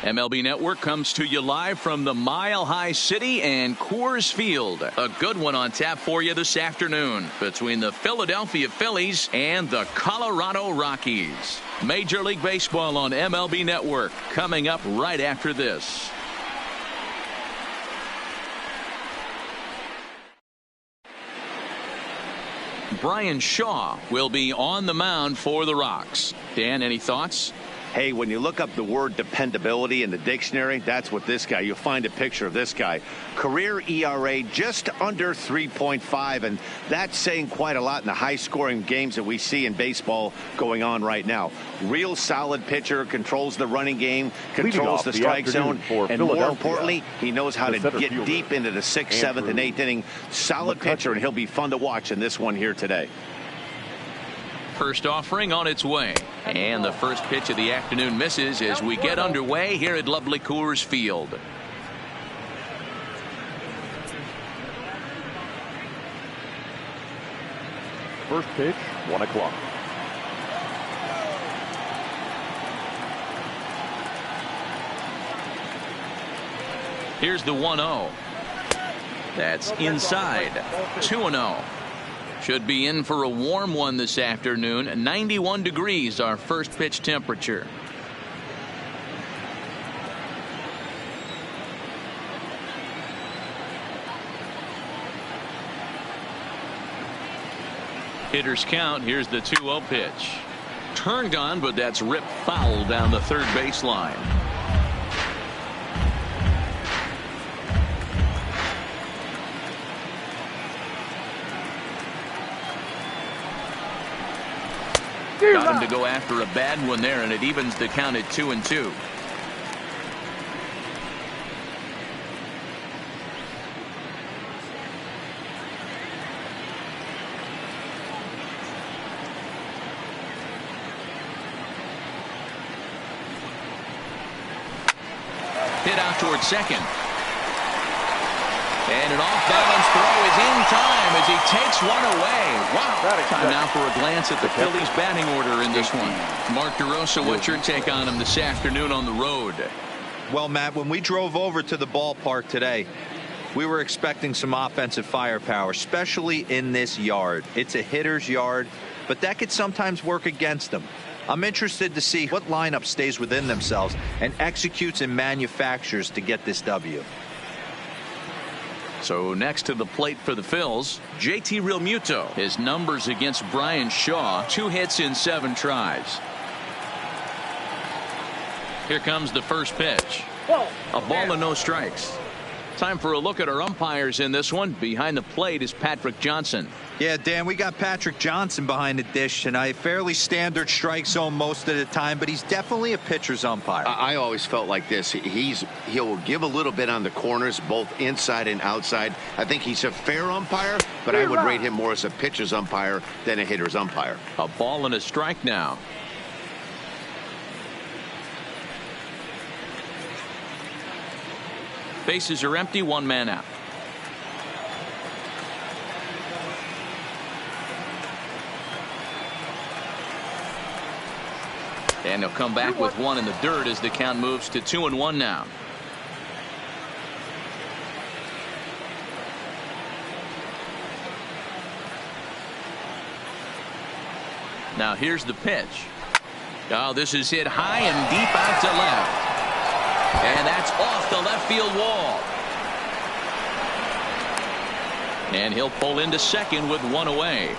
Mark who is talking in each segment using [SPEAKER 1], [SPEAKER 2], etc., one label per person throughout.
[SPEAKER 1] MLB Network comes to you live from the Mile High City and Coors Field. A good one on tap for you this afternoon between the Philadelphia Phillies and the Colorado Rockies. Major League Baseball on MLB Network coming up right after this. Brian Shaw will be on the mound for the Rocks. Dan, any thoughts?
[SPEAKER 2] Hey, when you look up the word dependability in the dictionary, that's what this guy, you'll find a picture of this guy. Career ERA just under 3.5, and that's saying quite a lot in the high-scoring games that we see in baseball going on right now. Real solid pitcher, controls the running game, controls the strike zone, and more importantly, he knows how to get deep into the 6th, 7th, and 8th inning. Solid pitcher, and he'll be fun to watch in this one here today.
[SPEAKER 1] First offering on its way, and the first pitch of the afternoon misses as we get underway here at lovely Coors Field.
[SPEAKER 3] First pitch, 1 o'clock.
[SPEAKER 1] Here's the 1-0. That's inside. 2-0. Should be in for a warm one this afternoon. 91 degrees, our first pitch temperature. Hitters count. Here's the 2-0 pitch. Turned on, but that's ripped foul down the third baseline. Got him to go after a bad one there, and it evens the count at 2-2. Hit out towards second. And an off-balance throw is in time as he takes one away. Wow. Time now for a glance at the Phillies batting order in this one. Mark DeRosa, what's your take on him this afternoon on the road?
[SPEAKER 4] Well, Matt, when we drove over to the ballpark today, we were expecting some offensive firepower, especially in this yard. It's a hitter's yard, but that could sometimes work against them. I'm interested to see what lineup stays within themselves and executes and manufactures to get this W.
[SPEAKER 1] So next to the plate for the Phils, JT Realmuto. His numbers against Brian Shaw, 2 hits in 7 tries. Here comes the first pitch. A ball and no strikes. Time for a look at our umpires in this one. Behind the plate is Patrick Johnson.
[SPEAKER 4] Yeah, Dan, we got Patrick Johnson behind the dish, and a fairly standard strike zone most of the time, but he's definitely a pitcher's umpire.
[SPEAKER 2] I always felt like this. He'll give a little bit on the corners, both inside and outside. I think he's a fair umpire, but I would rate him more as a pitcher's umpire than a hitter's umpire.
[SPEAKER 1] A ball and a strike now. Bases are empty, 1 man out. And he'll come back with 1 in the dirt as the count moves to 2-1 now. Now here's the pitch. Oh, this is hit high and deep out to left. And that's off the left field wall. And he'll pull into second with 1 away.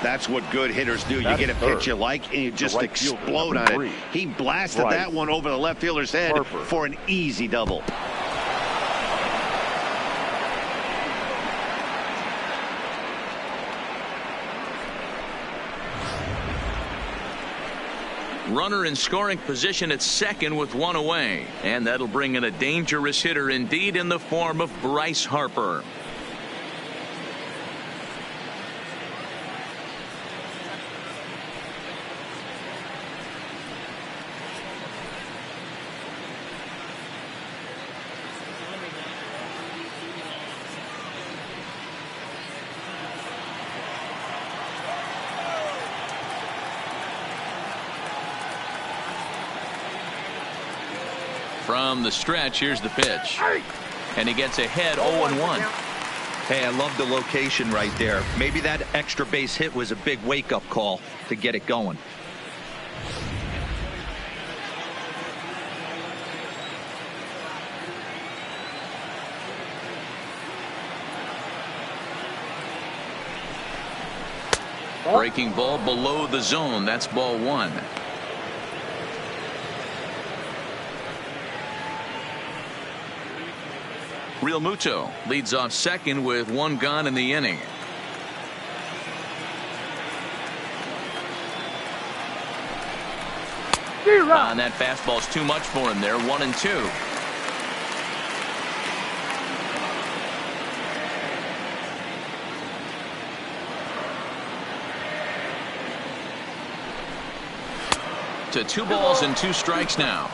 [SPEAKER 2] That's what good hitters do. You get a pitch you like, and you just explode on it. He blasted that one over the left fielder's head for an easy double.
[SPEAKER 1] Runner in scoring position at second with 1 away. And that'll bring in a dangerous hitter indeed in the form of Bryce Harper. From the stretch, here's the pitch. And he gets ahead 0-1.
[SPEAKER 4] Hey, I love the location right there. Maybe that extra base hit was a big wake-up call to get it going.
[SPEAKER 1] Breaking ball below the zone. That's ball one. Real Muto leads off second with one gone in the inning. And that fastball's too much for him there. 1-2. To 2 balls and 2 strikes now.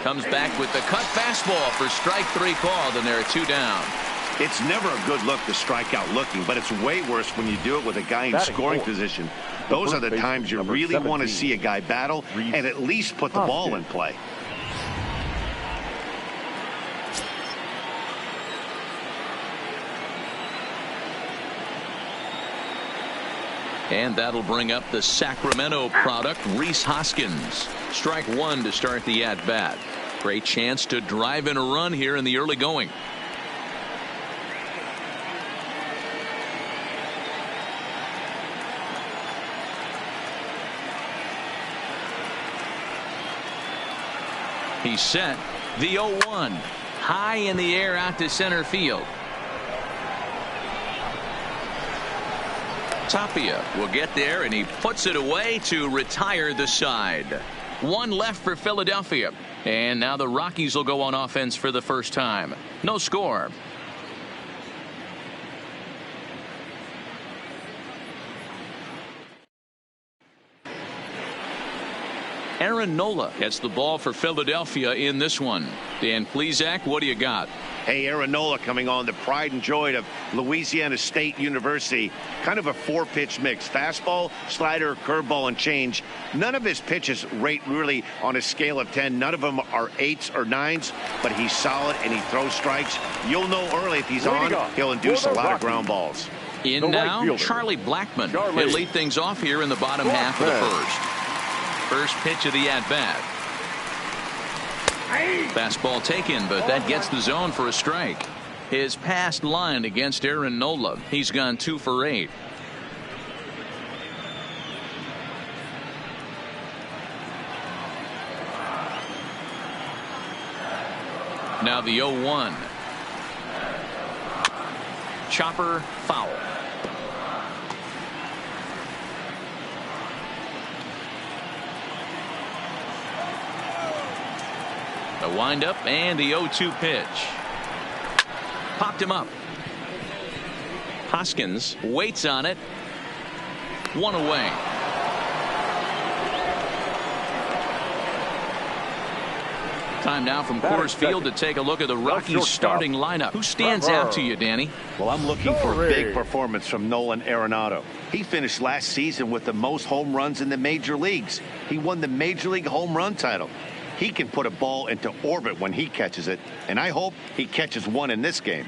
[SPEAKER 1] Comes back with the cut fastball for strike 3 called, and there are 2 down.
[SPEAKER 2] It's never a good look to strike out looking, but it's way worse when you do it with a guy in scoring position. Those are the times you really want to see a guy battle and at least put the ball in play.
[SPEAKER 1] And that'll bring up the Sacramento product, Rhys Hoskins. Strike 1 to start the at-bat. Great chance to drive in a run here in the early going. He's set. The 0-1. High in the air out to center field. Tapia will get there, and he puts it away to retire the side. 1 left for Philadelphia. And now the Rockies will go on offense for the first time. No score. Aaron Nola gets the ball for Philadelphia in this one. Dan Plesac, what do you got?
[SPEAKER 2] Hey, Aaron Nola coming on, the pride and joy of Louisiana State University. Kind of a 4-pitch mix. Fastball, slider, curveball, and change. None of his pitches rate really on a scale of 10. None of them are 8s or 9s, but he's solid and he throws strikes. You'll know early if he's on, he'll induce a lot of ground balls.
[SPEAKER 1] In now, Charlie Blackmon. He'll lead things off here in the bottom half of the first. First pitch of the at-bat. Fastball taken, but that gets the zone for a strike. His past line against Aaron Nola. He's gone 2 for 8. Now the 0-1. Chopper foul. The windup and the 0-2 pitch. Popped him up. Hoskins waits on it. 1 away. Time now from Coors Field to take a look at the Rockies starting lineup. Who stands out to you, Danny?
[SPEAKER 2] Well, I'm looking for a big performance from Nolan Arenado. He finished last season with the most home runs in the major leagues. He won the Major League home run title. He can put a ball into orbit when he catches it, and I hope he catches one in this game.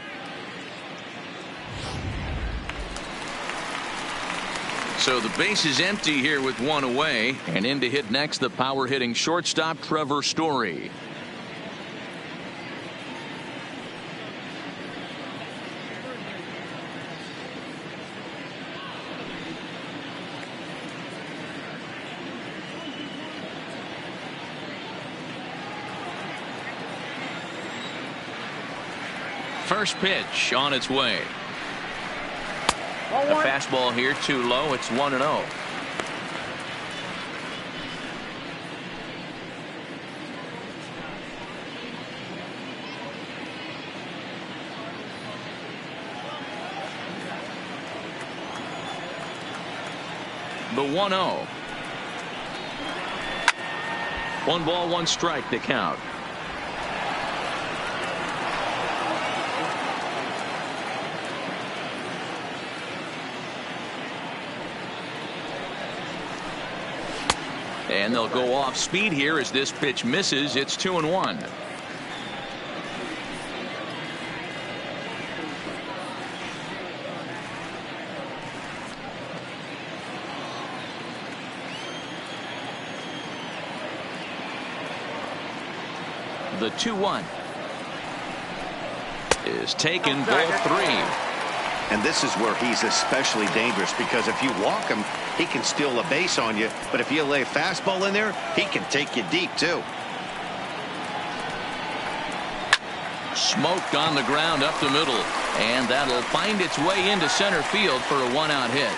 [SPEAKER 1] So the base is empty here with 1 away, and in to hit next the power hitting shortstop Trevor Story. First pitch on its way. A fastball here too low. It's 1-0. The 1-0. 1 ball, 1 strike to count. And they'll go off speed here as this pitch misses. It's 2-1. The 2-1 is taken, ball 3.
[SPEAKER 2] And this is where he's especially dangerous, because if you walk him, he can steal a base on you. But if you lay a fastball in there, he can take you deep, too.
[SPEAKER 1] Smoked on the ground up the middle. And that'll find its way into center field for a 1-out hit.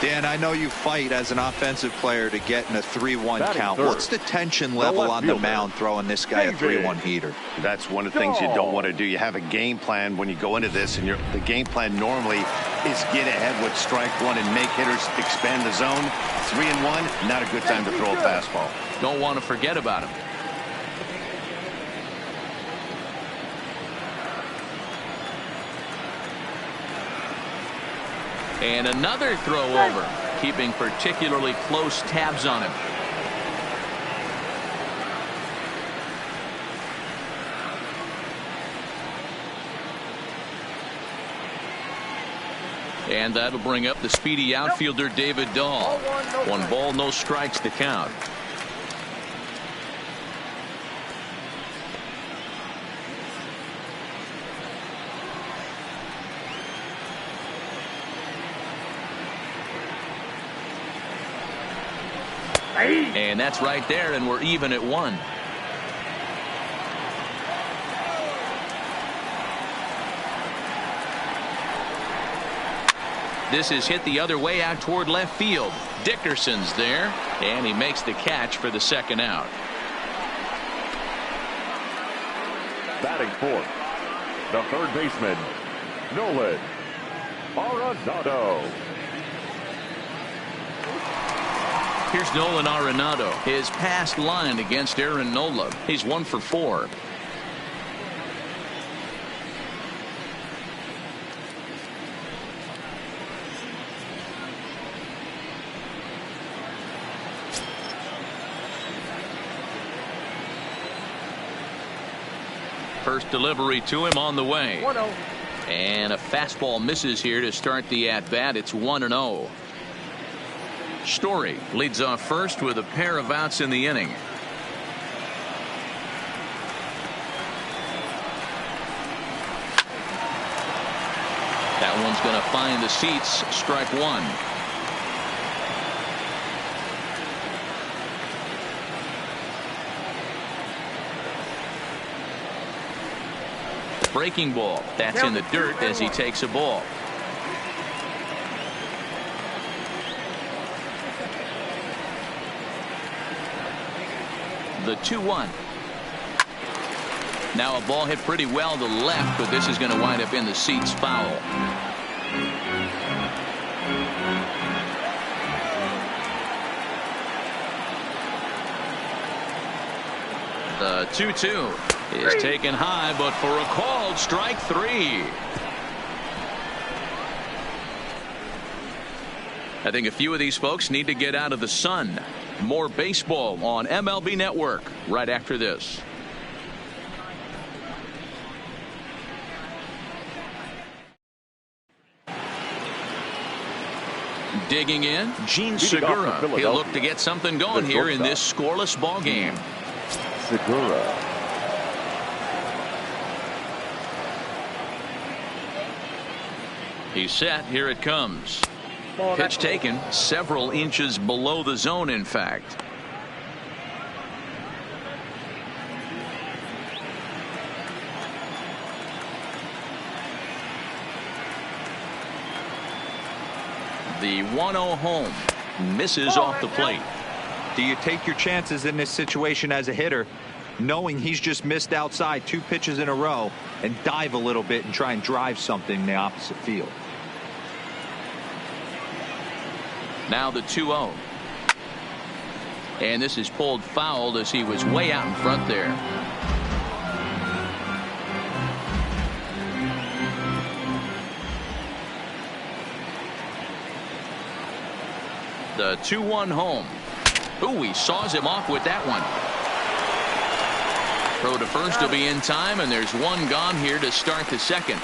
[SPEAKER 4] Dan, I know you fight as an offensive player to get in a 3-1 count.
[SPEAKER 3] Third.
[SPEAKER 4] What's the tension level on the mound throwing this guy a 3-1 heater?
[SPEAKER 2] That's one of the things you don't want to do. You have a game plan when you go into this, and the game plan normally is get ahead with strike one and make hitters expand the zone. 3-1, not a good time to throw a fastball.
[SPEAKER 1] Don't want to forget about him. And another throw over, keeping particularly close tabs on him. And that'll bring up the speedy outfielder David Dahl. 1 ball, no strikes to count. And that's right there, and we're even at 1. This is hit the other way out toward left field. Dickerson's there, and he makes the catch for the 2nd out.
[SPEAKER 3] Batting fourth, the third baseman, Nolan Arenado.
[SPEAKER 1] Here's Nolan Arenado. His past line against Aaron Nola. He's 1 for 4. First delivery to him on the way.
[SPEAKER 3] 1-0.
[SPEAKER 1] And a fastball misses here to start the at-bat. It's 1-0. Story leads off first with a pair of outs in the inning. That one's going to find the seats. Strike 1. Breaking ball. That's in the dirt as he takes a ball. The 2-1. Now a ball hit pretty well to left, but this is going to wind up in the seats. Foul. The 2-2 is taken high, but for a called strike 3. I think a few of these folks need to get out of the sun. More baseball on MLB Network right after this. Digging in, Gene Segura. He'll look to get something going here in this scoreless ball game.
[SPEAKER 3] Segura.
[SPEAKER 1] He's set. Here it comes. Pitch taken several inches below the zone, in fact. The 1-0 home misses off the plate.
[SPEAKER 4] Do you take your chances in this situation as a hitter, knowing he's just missed outside 2 pitches in a row, and dive a little bit and try and drive something in the opposite field?
[SPEAKER 1] Now the 2-0. And this is pulled foul as he was way out in front there. The 2-1 home. Ooh, he saws him off with that one. Throw to first will be in time, and there's one gone here to start the second.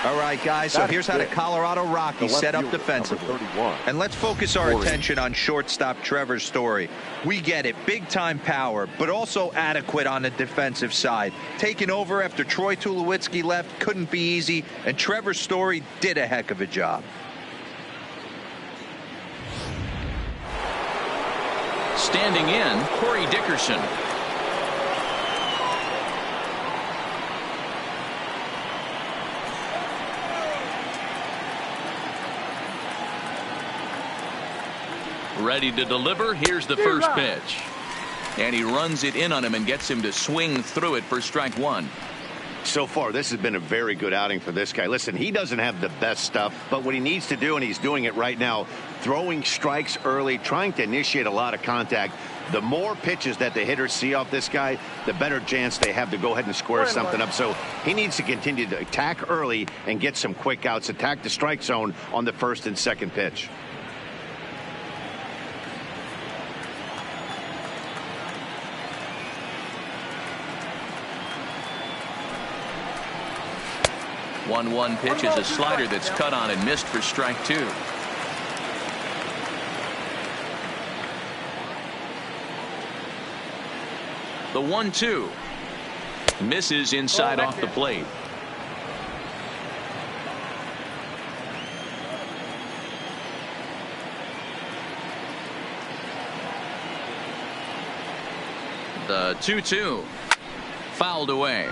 [SPEAKER 4] All right, guys, so here's how the Colorado Rockies set up defensively. And let's focus our attention on shortstop Trevor Story. We get it, big-time power, but also adequate on the defensive side. Taking over after Troy Tulowitzki left couldn't be easy, and Trevor Story did a heck of a job.
[SPEAKER 1] Standing in, Corey Dickerson. Ready to deliver. Here's the first pitch. And he runs it in on him and gets him to swing through it for strike one.
[SPEAKER 2] So far, this has been a very good outing for this guy. Listen, he doesn't have the best stuff, but what he needs to do, and he's doing it right now, throwing strikes early, trying to initiate a lot of contact. The more pitches that the hitters see off this guy, the better chance they have to go ahead and square something up. So he needs to continue to attack early and get some quick outs, attack the strike zone on the first and second pitch.
[SPEAKER 1] One pitch is a slider that's cut on and missed for strike two. The 1-2 misses inside off the plate. The 2-2 fouled away.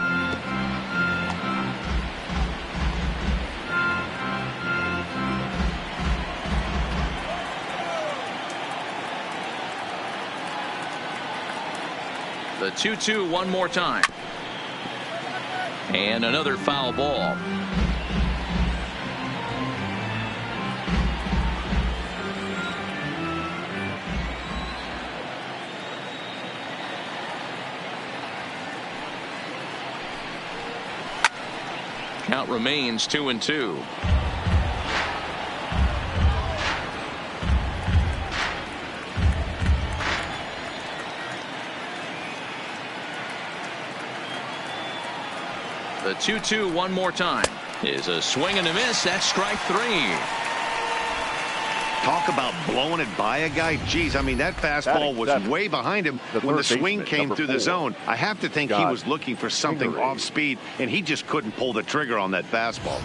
[SPEAKER 1] The 2-2 one more time. And another foul ball. Count remains 2-2. The 2-2 one more time is a swing and a miss. That's strike three.
[SPEAKER 2] Talk about blowing it by a guy. Geez, I mean, that fastball was way behind him when the swing came through the zone. I have to think he was looking for something off speed, and he just couldn't pull the trigger on that fastball.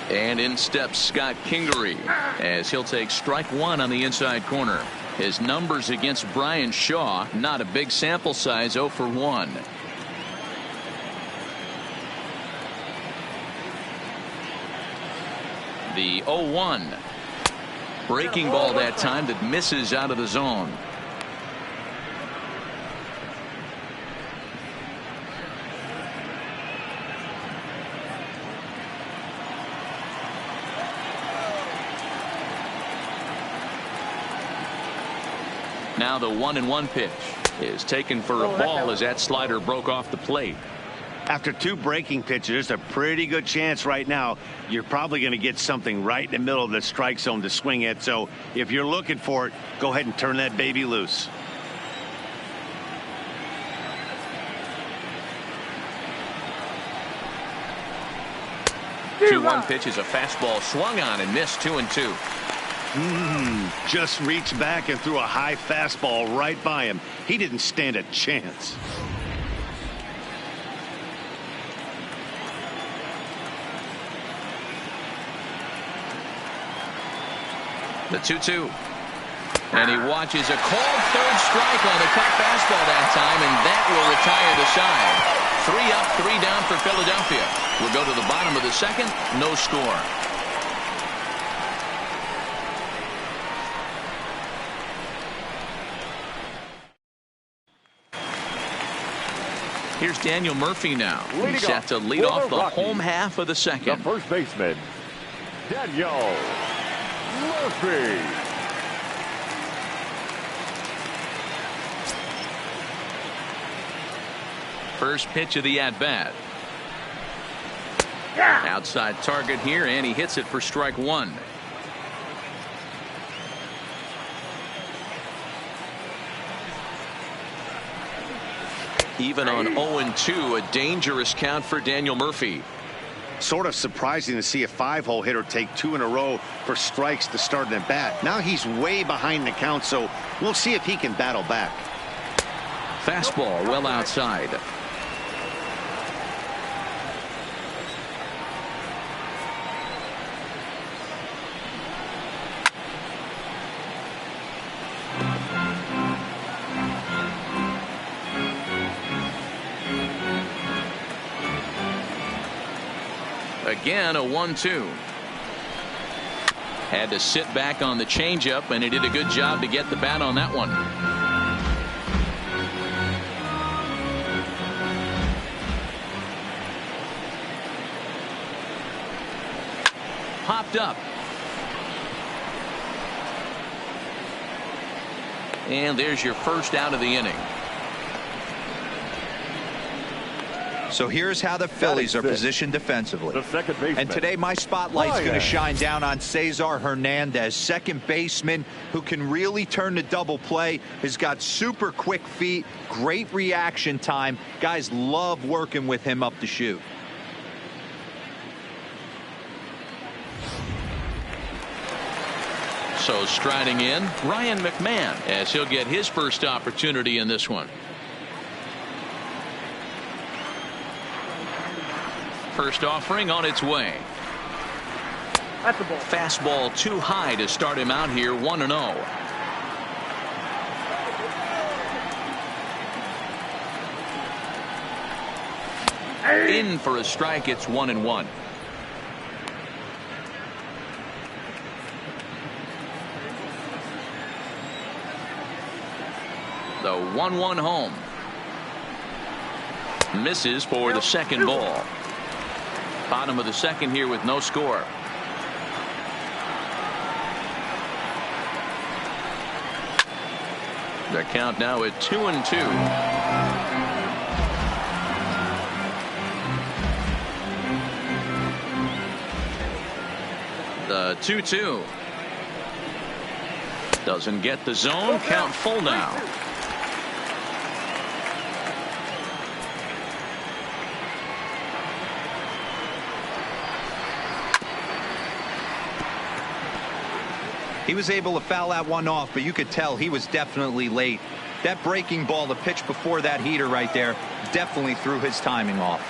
[SPEAKER 1] And in steps Scott Kingery as he'll take strike one on the inside corner. His numbers against Brian Shaw, not a big sample size, 0 for 1. The 0-1 breaking ball that time that misses out of the zone. Now the 1-1 pitch is taken for a ball as that slider broke off the plate.
[SPEAKER 2] After two breaking pitches, there's a pretty good chance right now you're probably going to get something right in the middle of the strike zone to swing at. So if you're looking for it, go ahead and turn that baby loose.
[SPEAKER 1] The 2-1 pitch is a fastball swung on and missed. 2-2.
[SPEAKER 2] Just reached back and threw a high fastball right by him. He didn't stand a chance.
[SPEAKER 1] The 2-2. And he watches a called third strike on the cut fastball that time, and that will retire the side. 3 up, 3 down for Philadelphia. We'll go to the bottom of the second. No score. Here's Daniel Murphy now. He's set to lead off the home half of the second.
[SPEAKER 3] The first baseman, Daniel Murphy.
[SPEAKER 1] First pitch of the at-bat. Outside target here, and he hits it for strike one. Even on 0-2, a dangerous count for Daniel Murphy.
[SPEAKER 2] Sort of surprising to see a 5-hole hitter take 2 in a row for strikes to start an at bat. Now he's way behind the count, so we'll see if he can battle back.
[SPEAKER 1] Fastball well outside. Again, a 1-2. Had to sit back on the changeup, and he did a good job to get the bat on that one. Popped up. And there's your first out of the inning.
[SPEAKER 4] So here's how the Phillies are positioned defensively.
[SPEAKER 3] The second baseman.
[SPEAKER 4] And today my spotlight's going to shine down on Cesar Hernandez, second baseman, who can really turn the double play. Has got super quick feet, great reaction time. Guys love working with him up the chute.
[SPEAKER 1] So striding in, Ryan McMahon, as he'll get his first opportunity in this one. First offering on its way.
[SPEAKER 5] That's the ball.
[SPEAKER 1] Fastball too high to start him out here, 1-0. In for a strike. It's 1-1. The 1-1 home. Misses for the second ball. Bottom of the second here with no score. The count now at 2-2. The 2-2. Doesn't get the zone. Count full now.
[SPEAKER 4] He was able to foul that one off, but you could tell he was definitely late. That breaking ball, the pitch before that heater right there, definitely threw his timing off.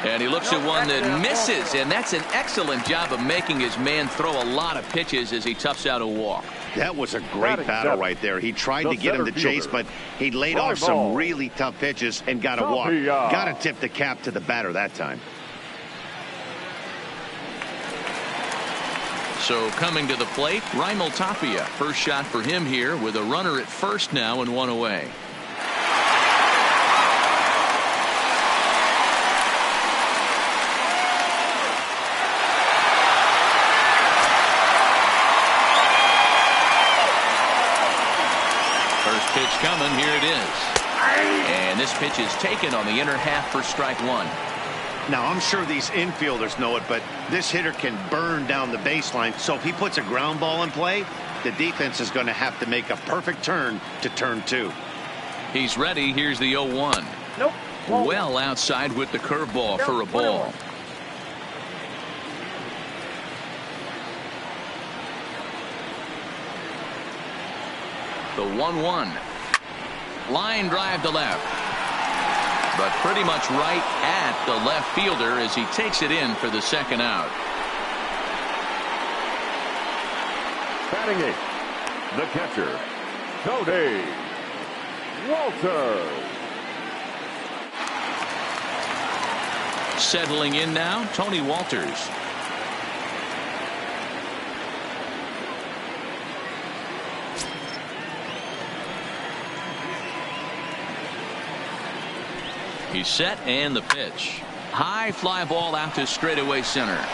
[SPEAKER 1] And he looks at one that misses, and that's an excellent job of making his man throw a lot of pitches as he toughs out a walk.
[SPEAKER 2] That was a great battle right there. He tried to get him to chase, but he laid off some really tough pitches and got a walk. Got to tip the cap to the batter that time.
[SPEAKER 1] So coming to the plate, Raimel Tapia. First shot for him here with a runner at first now and one away. First pitch coming. Here it is. And this pitch is taken on the inner half for strike one.
[SPEAKER 2] Now, I'm sure these infielders know it, but this hitter can burn down the baseline. So if he puts a ground ball in play, the defense is going to have to make a perfect turn to turn two.
[SPEAKER 1] He's ready. Here's the 0-1.
[SPEAKER 5] Nope.
[SPEAKER 1] Well outside with the curveball for a ball. The 1-1. Line drive to left. But pretty much right at the left fielder as he takes it in for the second out.
[SPEAKER 3] Batting eighth, the catcher, Tony Walters.
[SPEAKER 1] Settling in now, Tony Walters. He's set, and the pitch. High fly ball out to straightaway center.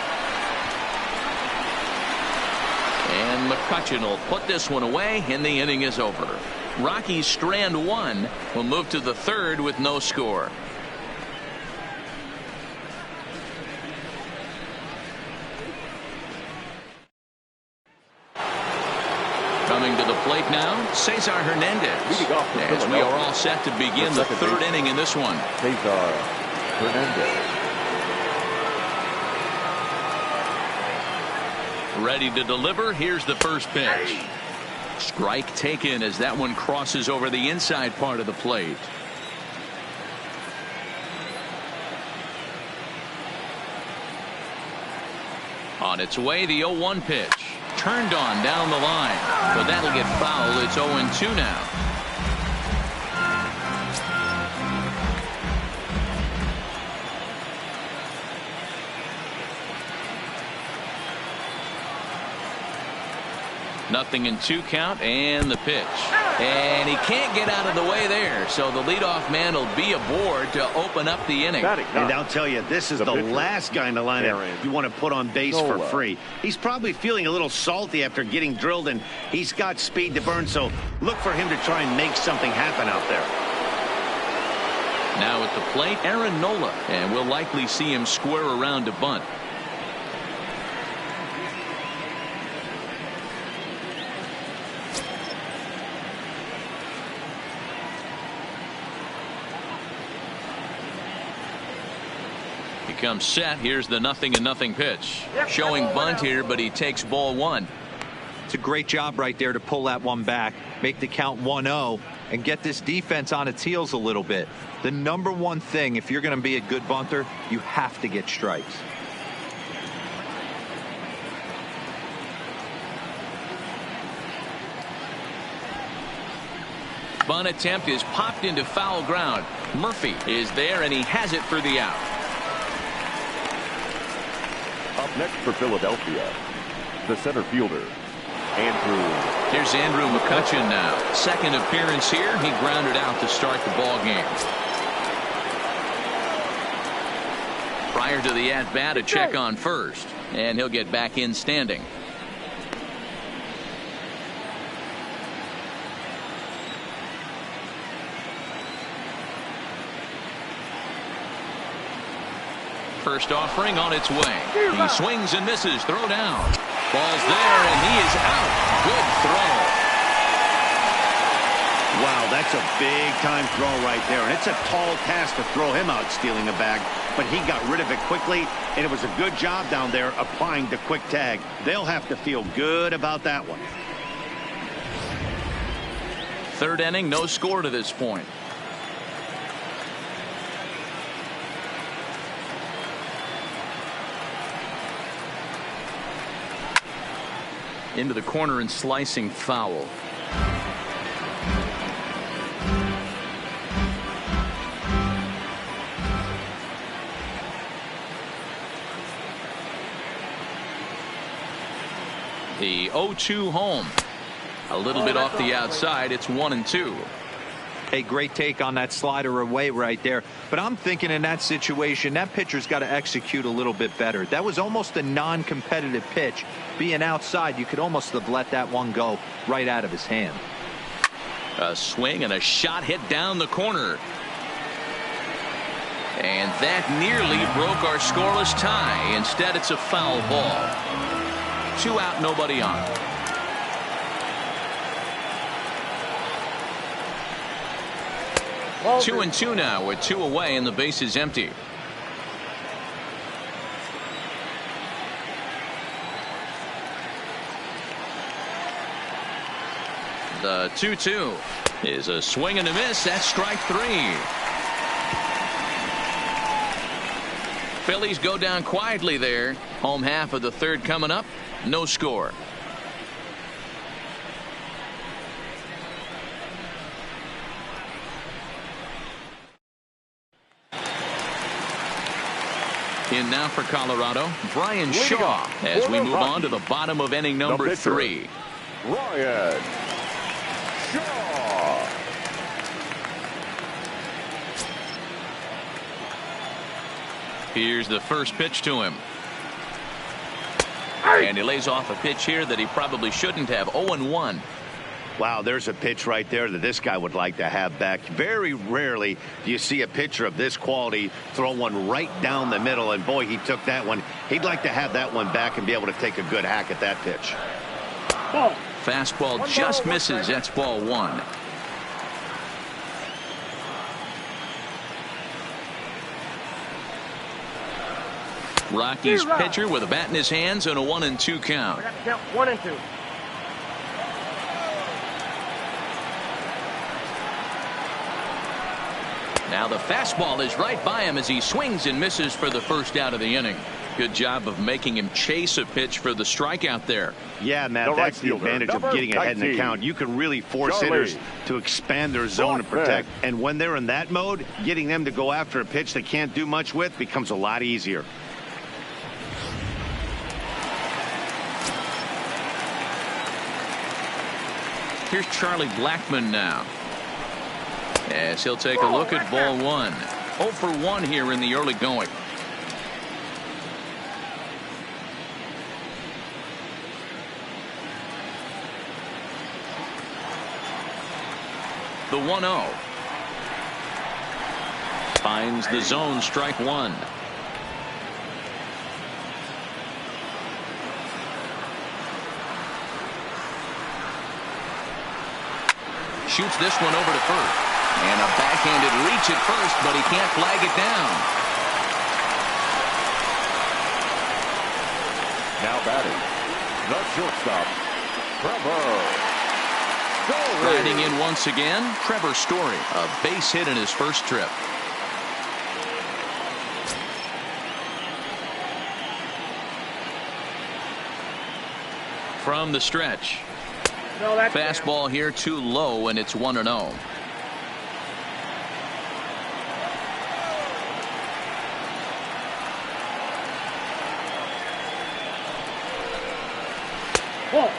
[SPEAKER 1] And McCutcheon will put this one away, and the inning is over. Rockies strand one. We'll move to the third with no score. Coming to the plate now, Cesar Hernandez. As we are all set to begin the third inning in this one.
[SPEAKER 3] Cesar Hernandez.
[SPEAKER 1] Ready to deliver. Here's the first pitch. Strike taken as that one crosses over the inside part of the plate. On its way, the 0-1 pitch. Turned on down the line, but that'll get fouled. It's 0-2 now. Nothing in 2 count, and the pitch. And he can't get out of the way there, so the leadoff man will be aboard to open up the inning.
[SPEAKER 2] And I'll tell you, this is the last guy in the lineup you want to put on base for free. He's probably feeling a little salty after getting drilled, and he's got speed to burn, so look for him to try and make something happen out there.
[SPEAKER 1] Now at the plate, Aaron Nola, and we'll likely see him square around to bunt. Comes set. Here's the 0-0 pitch. Showing bunt here, but he takes ball 1.
[SPEAKER 4] It's a great job right there to pull that one back, make the count 1-0, and get this defense on its heels a little bit. The number one thing, if you're going to be a good bunter, you have to get strikes.
[SPEAKER 1] Bunt attempt is popped into foul ground. Murphy is there, and he has it for the out.
[SPEAKER 3] Up next for Philadelphia, the center fielder, Andrew.
[SPEAKER 1] Here's Andrew McCutchen now. Second appearance here. He grounded out to start the ball game. Prior to the at-bat, a check on first, and he'll get back in standing. First offering on its way. He swings and misses. Throw down. Ball's there, and he is out. Good throw.
[SPEAKER 2] Wow, that's a big-time throw right there. And it's a tall task to throw him out stealing a bag. But he got rid of it quickly, and it was a good job down there applying the quick tag. They'll have to feel good about that one.
[SPEAKER 1] Third inning, no score to this point. Into the corner and slicing foul. The 0-2 home. A little bit off the outside. It's 1-2.
[SPEAKER 4] A great take on that slider away right there. But I'm thinking in that situation, that pitcher's got to execute a little bit better. That was almost a non-competitive pitch. Being outside, you could almost have let that one go right out of his hand.
[SPEAKER 1] A swing and a shot hit down the corner. And that nearly broke our scoreless tie. Instead, it's a foul ball. 2 out, nobody on.
[SPEAKER 5] Ball
[SPEAKER 1] 2-2 now with 2 away and the base is empty. The 2-2 is a swing and a miss. That's strike 3. Phillies go down quietly there. Home half of the third coming up. No score. In now for Colorado, Brian Shaw, as we move on to the bottom of inning number 3.
[SPEAKER 3] Brian Shaw.
[SPEAKER 1] Here's the first pitch to him. And he lays off a pitch here that he probably shouldn't have. 0-1.
[SPEAKER 2] Wow, there's a pitch right there that this guy would like to have back. Very rarely do you see a pitcher of this quality throw one right down the middle, and boy, he took that one. He'd like to have that one back and be able to take a good hack at that pitch.
[SPEAKER 5] Ball.
[SPEAKER 1] Fastball just misses. That's ball one. Rockies pitcher with a bat in his hands and a 1-2 count.
[SPEAKER 5] I got to count 1 and 2.
[SPEAKER 1] Now the fastball is right by him as he swings and misses for the first out of the inning. Good job of making him chase a pitch for the strikeout there.
[SPEAKER 2] Yeah, Matt, that's the advantage of getting ahead in the count. You can really force hitters to expand their zone and protect. And when they're in that mode, getting them to go after a pitch they can't do much with becomes a lot easier.
[SPEAKER 1] Here's Charlie Blackmon now. As he'll take a look at ball one. 0 for 1 here in the early going. The 1-0. Finds the zone, strike one. Shoots this one over to first. And a backhanded reach at first, but he can't flag it down.
[SPEAKER 3] Now batting, the shortstop, Trevor.
[SPEAKER 1] Riding in once again, Trevor Story. A base hit in his first trip. From the stretch.
[SPEAKER 5] No, that's
[SPEAKER 1] fastball down. Here too low, and it's 1-0.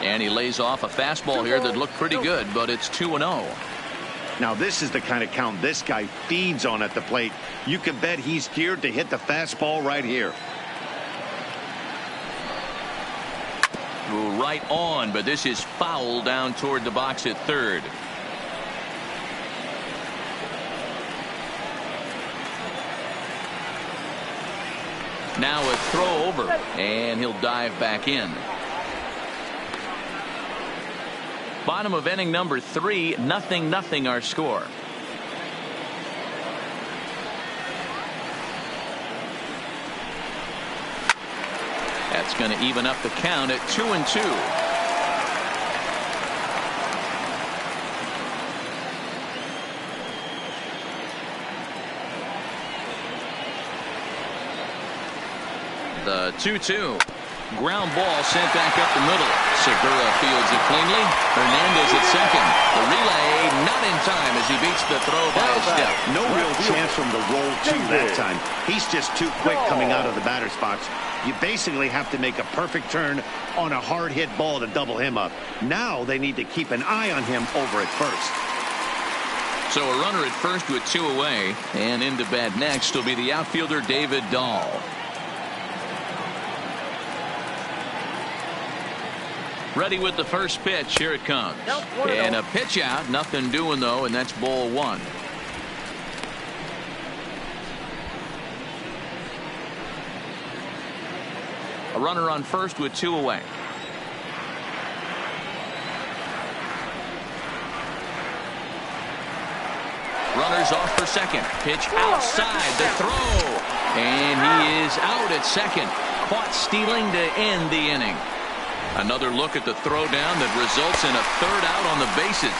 [SPEAKER 1] And he lays off a fastball here that looked pretty good, but it's 2-0.
[SPEAKER 2] Now this is the kind of count this guy feeds on at the plate. You can bet he's geared to hit the fastball right here.
[SPEAKER 1] Right on, but this is foul down toward the box at third. Now a throw over, and he'll dive back in. Bottom of inning number 3, 0-0 our score. That's going to even up the count at 2-2. The 2-2. Ground ball sent back up the middle. Segura fields it cleanly. Hernandez at second. The relay not in time as he beats the throw by a step.
[SPEAKER 2] No real chance from the roll two that time. He's just too quick coming out of the batter's box. You basically have to make a perfect turn on a hard hit ball to double him up. Now they need to keep an eye on him over at first.
[SPEAKER 1] So a runner at first with 2 away, and into bat next will be the outfielder David Dahl. Ready with the first pitch. Here it comes. And a pitch out. Nothing doing though, and that's ball one. A runner on first with 2 away. Runners off for second. Pitch outside the throw. And he is out at second. Caught stealing to end the inning. Another look at the throw down that results in a third out on the bases.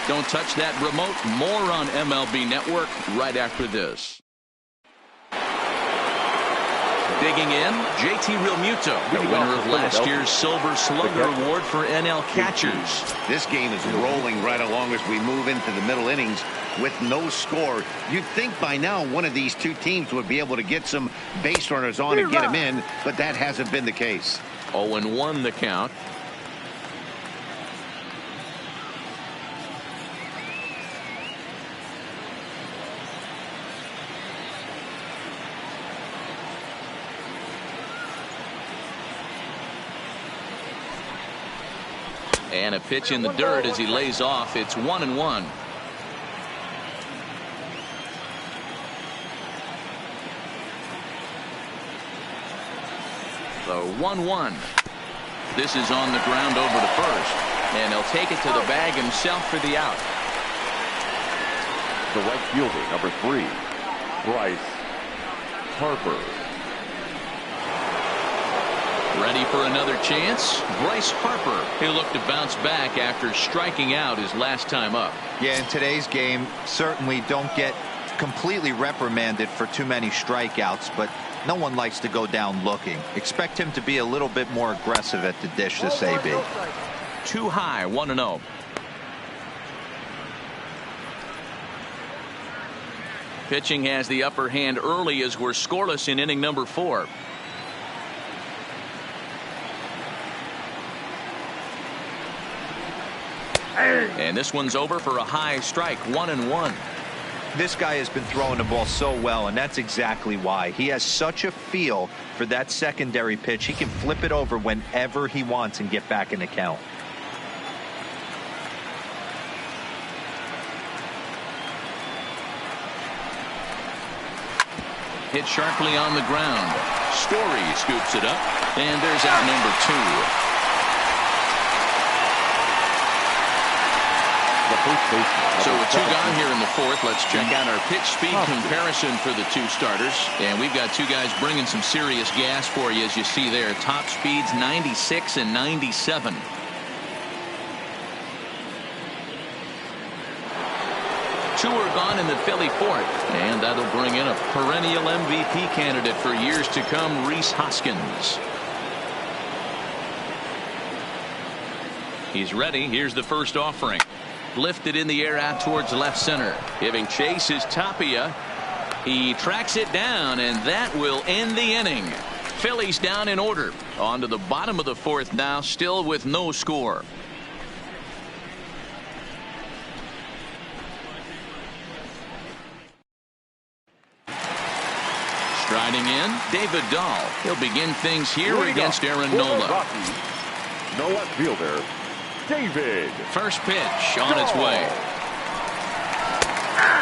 [SPEAKER 1] Don't touch that remote. More on MLB Network right after this. Digging in, JT Realmuto, the winner of last year's Silver Slugger Award for NL catchers.
[SPEAKER 2] This game is rolling right along as we move into the middle innings with no score. You'd think by now one of these two teams would be able to get some base runners on and get them in, but that hasn't been the case.
[SPEAKER 1] 0-1 the count. And a pitch in the dirt as he lays off. It's 1-1. The 1-1. This is on the ground over to first. And he'll take it to the bag himself for the out.
[SPEAKER 3] The right fielder, number 3, Bryce Harper.
[SPEAKER 1] Ready for another chance. Bryce Harper. He'll look to bounce back after striking out his last time up.
[SPEAKER 4] Yeah, in today's game, certainly don't get completely reprimanded for too many strikeouts, but no one likes to go down looking. Expect him to be a little bit more aggressive at the dish this AB.
[SPEAKER 1] Too high, 1-0. Pitching has the upper hand early as we're scoreless in inning number 4. And this one's over for a high strike, 1-1.
[SPEAKER 4] This guy has been throwing the ball so well, and that's exactly why. He has such a feel for that secondary pitch. He can flip it over whenever he wants and get back in the count.
[SPEAKER 1] Hit sharply on the ground. Story scoops it up, and there's out number 2. So with 2 gone here in the 4th, let's check out our pitch speed comparison for the 2 starters. And we've got 2 guys bringing some serious gas for you, as you see there. Top speeds 96 and 97. Two are gone in the Philly 4th, and that'll bring in a perennial MVP candidate for years to come, Rhys Hoskins. He's ready. Here's the first offering. Lifted in the air out towards left center. Giving chase is Tapia. He tracks it down, and that will end the inning. Phillies down in order. On to the bottom of the 4th now, still with no score. Striding in, David Dahl. He'll begin things here against Aaron Nola.
[SPEAKER 3] Rockies, no left fielder, David.
[SPEAKER 1] First pitch on its way.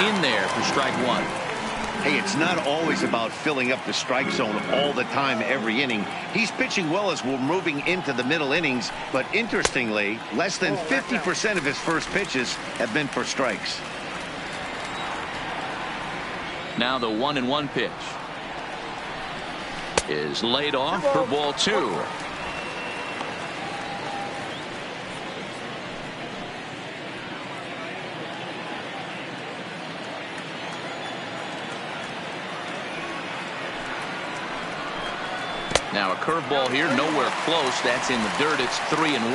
[SPEAKER 1] In there for strike 1.
[SPEAKER 2] Hey, it's not always about filling up the strike zone all the time every inning. He's pitching well as we're moving into the middle innings, but interestingly, less than 50% of his first pitches have been for strikes.
[SPEAKER 1] Now the 1-1 pitch is laid off for ball 2. Now a curveball here, nowhere close. That's in the dirt. It's 3-1.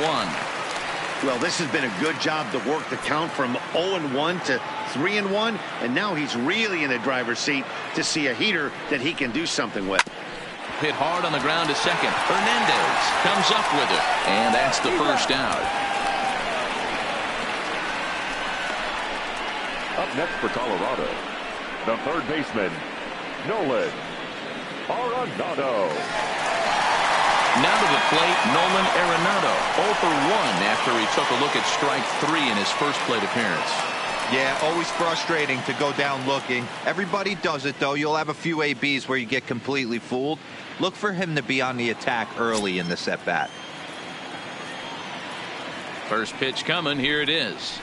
[SPEAKER 2] Well, this has been a good job to work the count from 0-1 to 3-1, and now he's really in the driver's seat to see a heater that he can do something with.
[SPEAKER 1] Hit hard on the ground to second. Hernandez comes up with it, and that's the first out.
[SPEAKER 3] Up next for Colorado, the third baseman, Nolan Arenado.
[SPEAKER 1] Now to the plate, Nolan Arenado, 0 for 1 after he took a look at strike 3 in his first plate appearance.
[SPEAKER 4] Yeah, always frustrating to go down looking. Everybody does it, though. You'll have a few ABs where you get completely fooled. Look for him to be on the attack early in this at-bat.
[SPEAKER 1] First pitch coming. Here it is.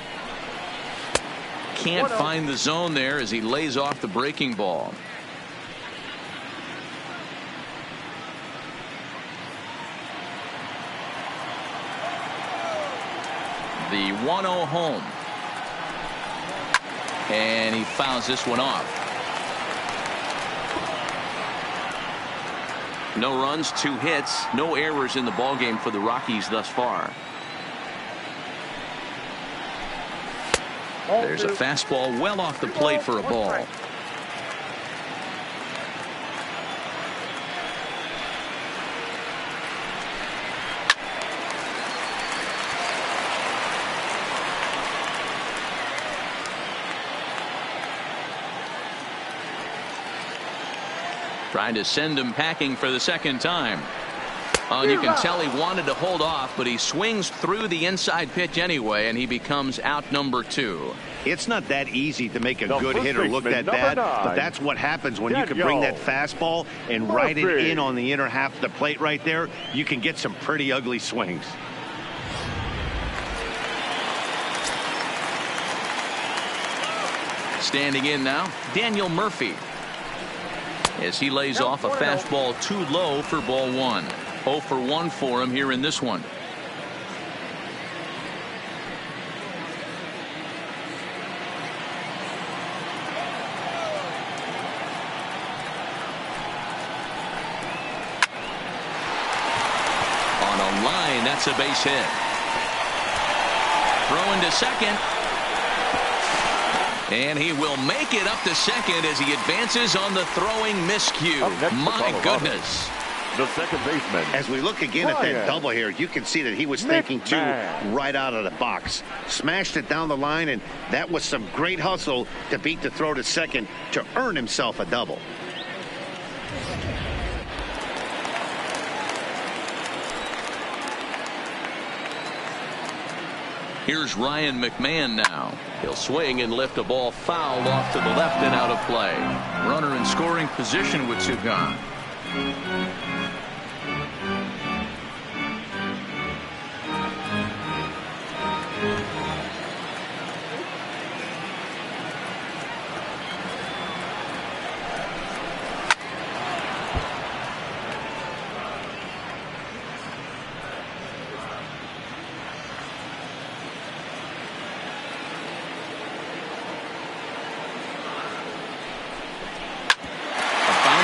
[SPEAKER 1] Can't find the zone there as he lays off the breaking ball. The 1-0 home. And he fouls this one off. No runs, 2 hits, no errors in the ballgame for the Rockies thus far. There's a fastball well off the plate for a ball. Trying to send him packing for the second time. And you can tell he wanted to hold off, but he swings through the inside pitch anyway, and he becomes out number 2.
[SPEAKER 2] It's not that easy to make a good hitter look that bad, but that's what happens when you can bring that fastball and ride it in on the inner half of the plate right there. You can get some pretty ugly swings.
[SPEAKER 1] Standing in now, Daniel Murphy, as he lays off a fastball too low for ball 1. 0 for 1 for him here in this one. On a line, that's a base hit. Throwing to second. And he will make it up to second as he advances on the throwing miscue. My goodness.
[SPEAKER 3] The second baseman.
[SPEAKER 2] As we look again at that double here, you can see that he was thinking too right out of the box. Smashed it down the line, and that was some great hustle to beat the throw to second to earn himself a double.
[SPEAKER 1] Here's Ryan McMahon now. He'll swing and lift a ball foul off to the left and out of play. Runner in scoring position with 2 gone.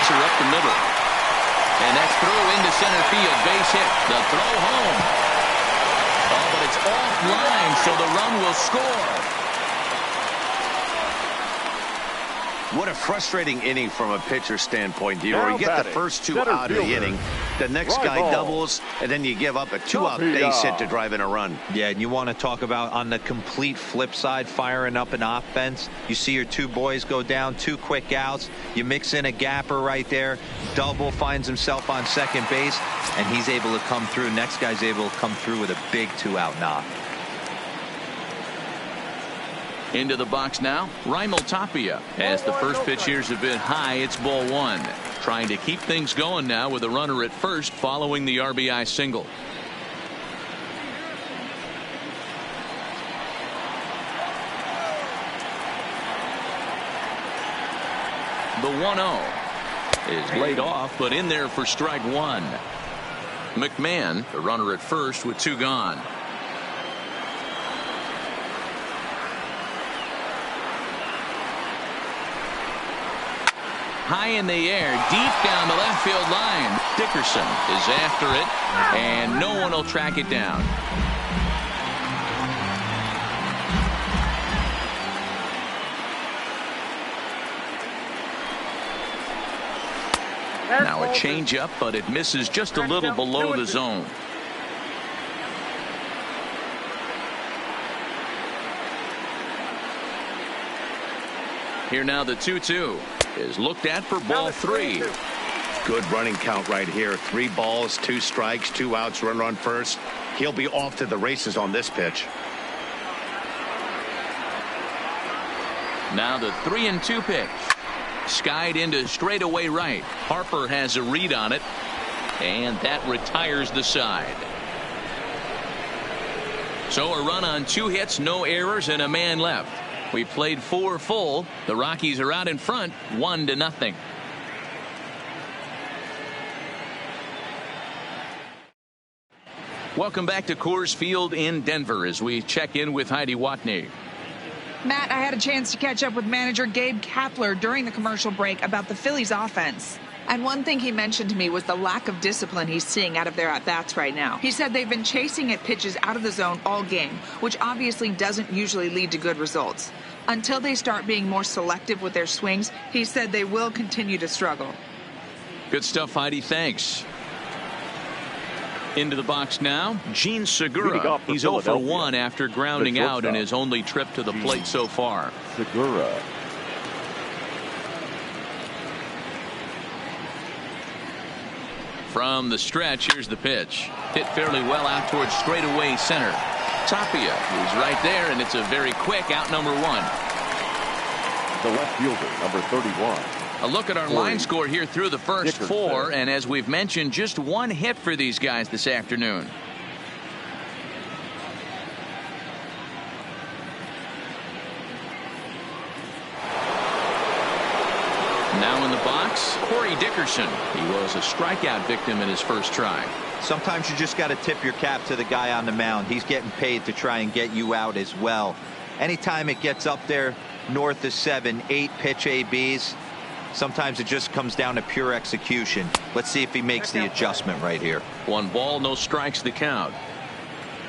[SPEAKER 1] Up the middle, and that's through into center field, base hit. The throw home, but it's offline, so the run will score.
[SPEAKER 2] What a frustrating inning from a pitcher standpoint, where you get the first 2 out of the inning, the next guy doubles, and then you give up a 2-out base hit to drive in a run.
[SPEAKER 4] Yeah, and you want to talk about on the complete flip side, firing up an offense. You see your 2 boys go down, 2 quick outs. You mix in a gapper right there. Double, finds himself on second base, and he's able to come through. Next guy's able to come through with a big 2-out knock.
[SPEAKER 1] Into the box now, Raimel Tapia. As the first pitch here's a bit high, it's ball 1. Trying to keep things going now with a runner at first following the RBI single. The 1-0 is laid off, but in there for strike 1. McMahon, the runner at first with 2 gone. High in the air, deep down the left field line. Dickerson is after it, and no one will track it down. Now a changeup, but it misses just a little below the zone. Here now the 2-2 is looked at for ball 3.
[SPEAKER 2] Good running count right here. 3 balls, 2 strikes, 2 outs, runner on first. He'll be off to the races on this pitch.
[SPEAKER 1] Now the 3-2 pitch. Skied into straightaway right. Harper has a read on it, and that retires the side. So a run on 2 hits, no errors, and a man left. We played 4 full. The Rockies are out in front, 1-0. Welcome back to Coors Field in Denver as we check in with Heidi Watney.
[SPEAKER 6] Matt, I had a chance to catch up with manager Gabe Kapler during the commercial break about the Phillies offense. And one thing he mentioned to me was the lack of discipline he's seeing out of their at-bats right now. He said they've been chasing at pitches out of the zone all game, which obviously doesn't usually lead to good results. Until they start being more selective with their swings, he said they will continue to struggle.
[SPEAKER 1] Good stuff, Heidi. Thanks. Into the box now, Gene Segura. He's 0 for 1 after grounding out in his only trip to the plate so far.
[SPEAKER 3] Segura.
[SPEAKER 1] From the stretch, here's the pitch. Hit fairly well out towards straightaway center. Tapia is right there, and it's a very quick out number one.
[SPEAKER 3] The left fielder, number 31.
[SPEAKER 1] A look at our line score here through the first four, and as we've mentioned, just one hit for these guys this afternoon. Now in the box, Corey Dickerson. He was a strikeout victim in his first try.
[SPEAKER 4] Sometimes you just got to tip your cap to the guy on the mound. He's getting paid to try and get you out as well. Anytime it gets up there north of 7, 8 pitch ABs, sometimes it just comes down to pure execution. Let's see if he makes the adjustment right here.
[SPEAKER 1] 1 ball, no strikes the count.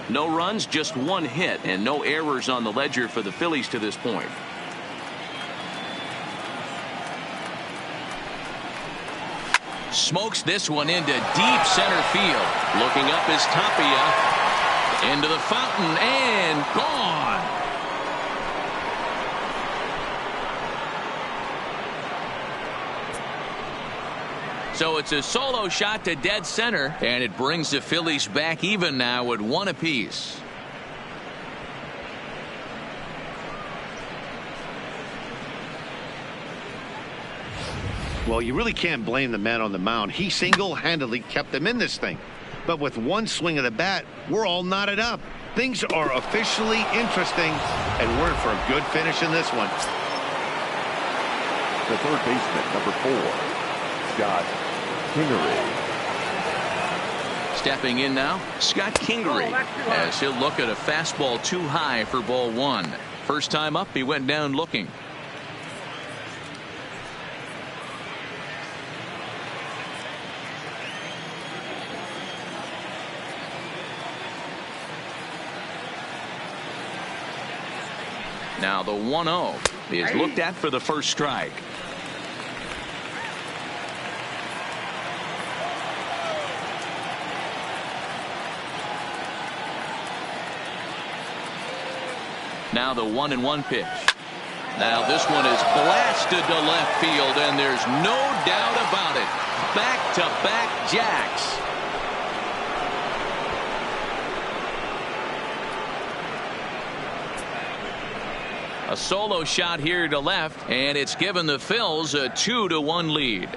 [SPEAKER 1] No runs, just 1 hit, and no errors on the ledger for the Phillies to this point. Smokes this one into deep center field. Looking up is Tapia. Into the fountain and gone. So it's a solo shot to dead center, and it brings the Phillies back even now at 1 apiece.
[SPEAKER 2] Well, you really can't blame the man on the mound. He single-handedly kept them in this thing. But with one swing of the bat, we're all knotted up. Things are officially interesting, and we're in for a good finish in this one.
[SPEAKER 3] The third baseman, number 4, Scott Kingery.
[SPEAKER 1] Stepping in now, Scott Kingery, as he'll look at a fastball too high for ball 1. First time up, he went down looking. Now the 1-0 is looked at for the first strike. Now the 1-1 pitch. Now this one is blasted to left field, and there's no doubt about it. Back-to-back jacks. A solo shot here to left, and it's given the Phils a 2-1 lead.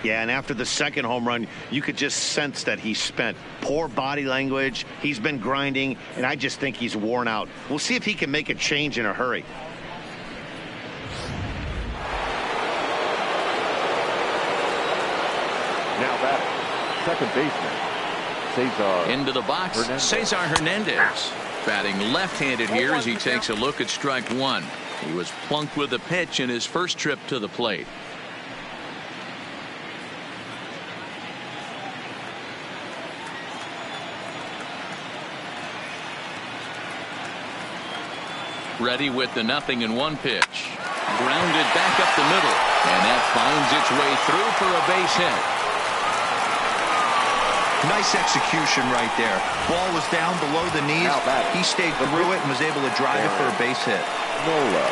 [SPEAKER 2] Yeah, and after the second home run, you could just sense that he's spent. Poor body language. He's been grinding, and I just think he's worn out. We'll see if he can make a change in a hurry.
[SPEAKER 3] Now batting, second baseman, Cesar.
[SPEAKER 1] Into the box,
[SPEAKER 3] Hernandez.
[SPEAKER 1] Cesar Hernandez. Batting left-handed here as he takes a look at strike 1. He was plunked with a pitch in his first trip to the plate. Ready with the 0-1 pitch. Grounded back up the middle, and that finds its way through for a base hit.
[SPEAKER 4] Nice execution right there. Ball was down below the knees. He stayed through it and was able to drive it for a base hit.
[SPEAKER 3] Nola.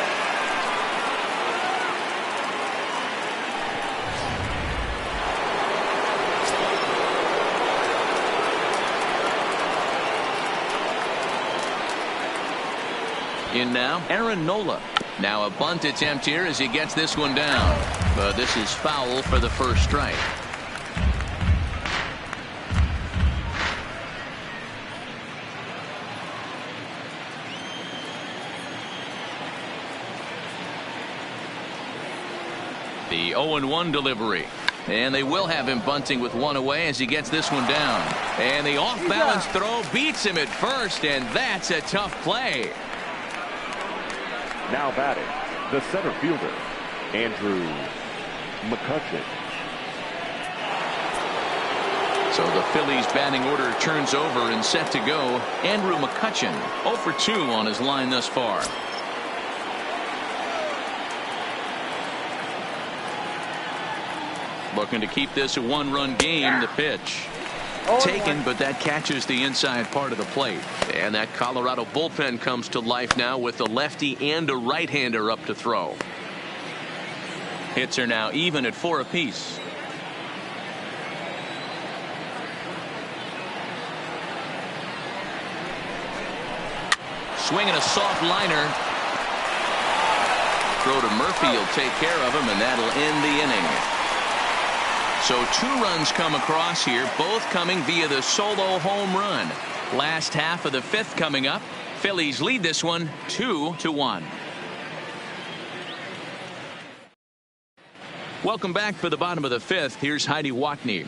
[SPEAKER 1] In now, Aaron Nola. Now a bunt attempt here as he gets this one down. But this is foul for the first strike. The 0-1 delivery. And they will have him bunting with 1 away as he gets this one down. And the off-balance throw beats him at first, and that's a tough play.
[SPEAKER 3] Now batting, the center fielder, Andrew McCutcheon.
[SPEAKER 1] So the Phillies batting order turns over and set to go. Andrew McCutcheon 0 for 2 on his line thus far. Looking to keep this a 1-run game. The pitch. Taken, but that catches the inside part of the plate. And that Colorado bullpen comes to life now with a lefty and a right-hander up to throw. Hits are now even at 4 apiece. Swinging a soft liner. Throw to Murphy will take care of him, and that'll end the inning. So 2 runs come across here, both coming via the solo home run. Last half of the 5th coming up. Phillies lead this one 2-1. Welcome back for the bottom of the 5th. Here's Heidi Watney.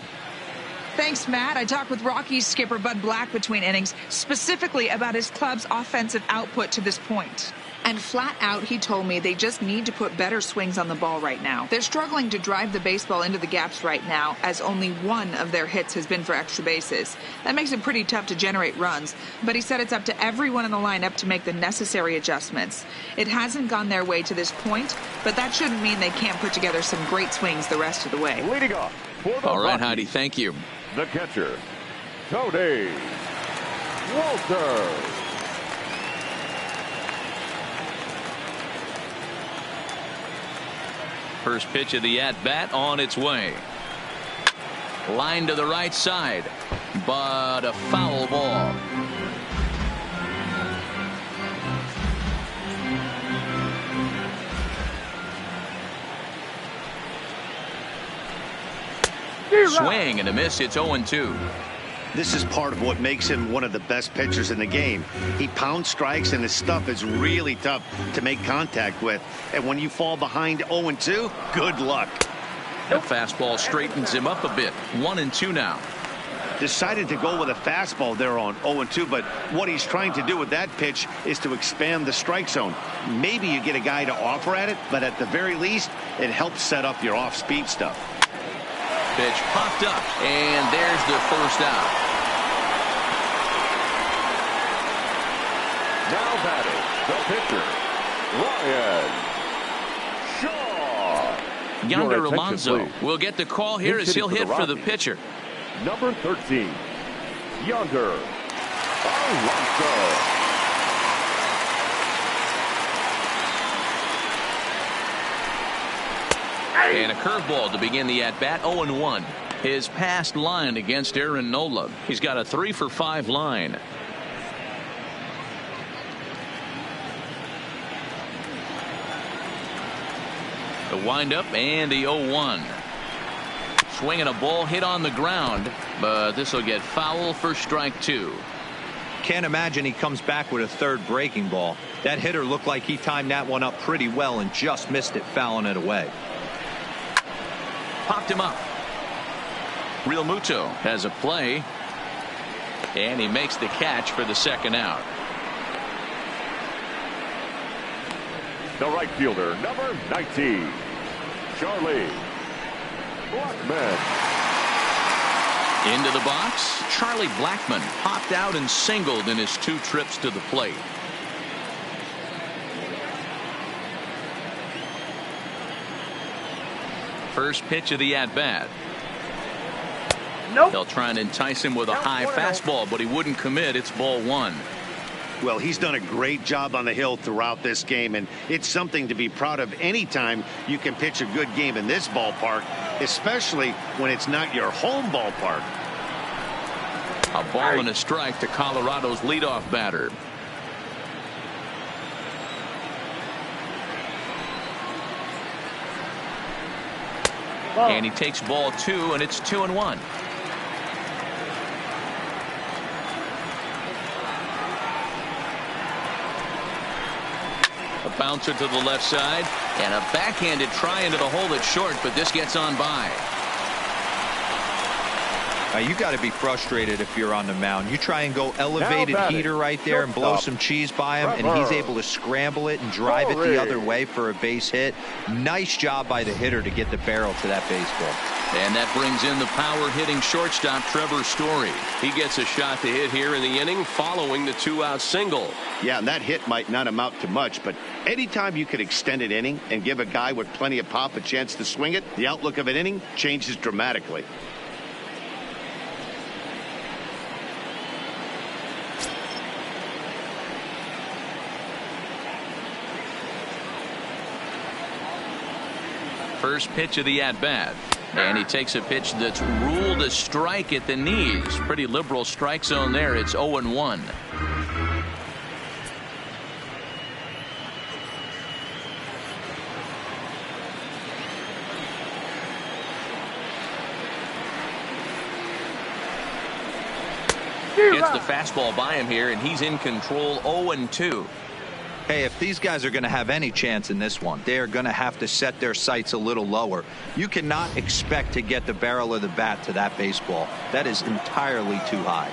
[SPEAKER 6] Thanks, Matt. I talked with Rockies skipper Bud Black between innings, specifically about his club's offensive output to this point. And flat out, he told me they just need to put better swings on the ball right now. They're struggling to drive the baseball into the gaps right now, as only 1 of their hits has been for extra bases. That makes it pretty tough to generate runs, but he said it's up to everyone in the lineup to make the necessary adjustments. It hasn't gone their way to this point, but that shouldn't mean they can't put together some great swings the rest of the way.
[SPEAKER 3] Leading off for the
[SPEAKER 1] All right,
[SPEAKER 3] Rockies,
[SPEAKER 1] Heidi, thank you.
[SPEAKER 3] the catcher, Tony Walter.
[SPEAKER 1] First pitch of the at-bat on its way. Line to the right side, but a foul ball. Swing and a miss. It's 0-2.
[SPEAKER 2] This is part of what makes him one of the best pitchers in the game. He pounds strikes, and his stuff is really tough to make contact with. And when you fall behind 0-2, good luck.
[SPEAKER 1] That fastball straightens him up a bit. 1-2 now.
[SPEAKER 2] Decided to go with a fastball there on 0-2, but what he's trying to do with that pitch is to expand the strike zone. Maybe you get a guy to offer at it, but at the very least, it helps set up your off-speed stuff.
[SPEAKER 1] Pitch popped up, and there's the first out.
[SPEAKER 3] Now batting, the pitcher, Ryan Shaw.
[SPEAKER 1] Yonder
[SPEAKER 3] Your attention,
[SPEAKER 1] Alonso
[SPEAKER 3] please.
[SPEAKER 1] will get the call here as he'll hit for the pitcher.
[SPEAKER 3] Number 13, Yonder Alonso.
[SPEAKER 1] And a curveball to begin the at-bat. 0-1. His past line against Aaron Nola. He's got a 3-for-5 line. The windup and the 0-1. Swinging a ball hit on the ground, but this will get foul for strike 2.
[SPEAKER 4] Can't imagine he comes back with a 3rd breaking ball. That hitter looked like he timed that one up pretty well and just missed it, fouling it away.
[SPEAKER 1] Popped him up. Real Muto has a play, and he makes the catch for the 2nd out.
[SPEAKER 3] The right fielder, number 19, Charlie Blackmon.
[SPEAKER 1] Into the box, Charlie Blackmon popped out and singled in his 2 trips to the plate. First pitch of the at-bat.
[SPEAKER 5] Nope.
[SPEAKER 1] They'll try and entice him with a high fastball, but he wouldn't commit. It's ball 1.
[SPEAKER 2] Well, he's done a great job on the hill throughout this game, and it's something to be proud of anytime you can pitch a good game in this ballpark, especially when it's not your home ballpark.
[SPEAKER 1] A ball and a strike to Colorado's leadoff batter. And he takes ball 2, and it's 2-1. A bouncer to the left side, and a backhanded try into the hole that's short, but this gets on by.
[SPEAKER 4] You got to be frustrated if you're on the mound. You try and go elevated heater right there and blow some cheese by him, and he's able to scramble it and drive it the other way for a base hit. Nice job by the hitter to get the barrel to that baseball.
[SPEAKER 1] And that brings in the power-hitting shortstop, Trevor Story. He gets a shot to hit here in the inning following the 2-out single.
[SPEAKER 2] Yeah, and that hit might not amount to much, but anytime you can extend an inning and give a guy with plenty of pop a chance to swing it, the outlook of an inning changes dramatically.
[SPEAKER 1] First pitch of the at-bat. And he takes a pitch that's ruled a strike at the knees. Pretty liberal strike zone there. It's 0-1. Gets the fastball by him here, and he's in control. 0-2.
[SPEAKER 4] Hey, if these guys are going to have any chance in this one, they are going to have to set their sights a little lower. You cannot expect to get the barrel of the bat to that baseball. That is entirely too high.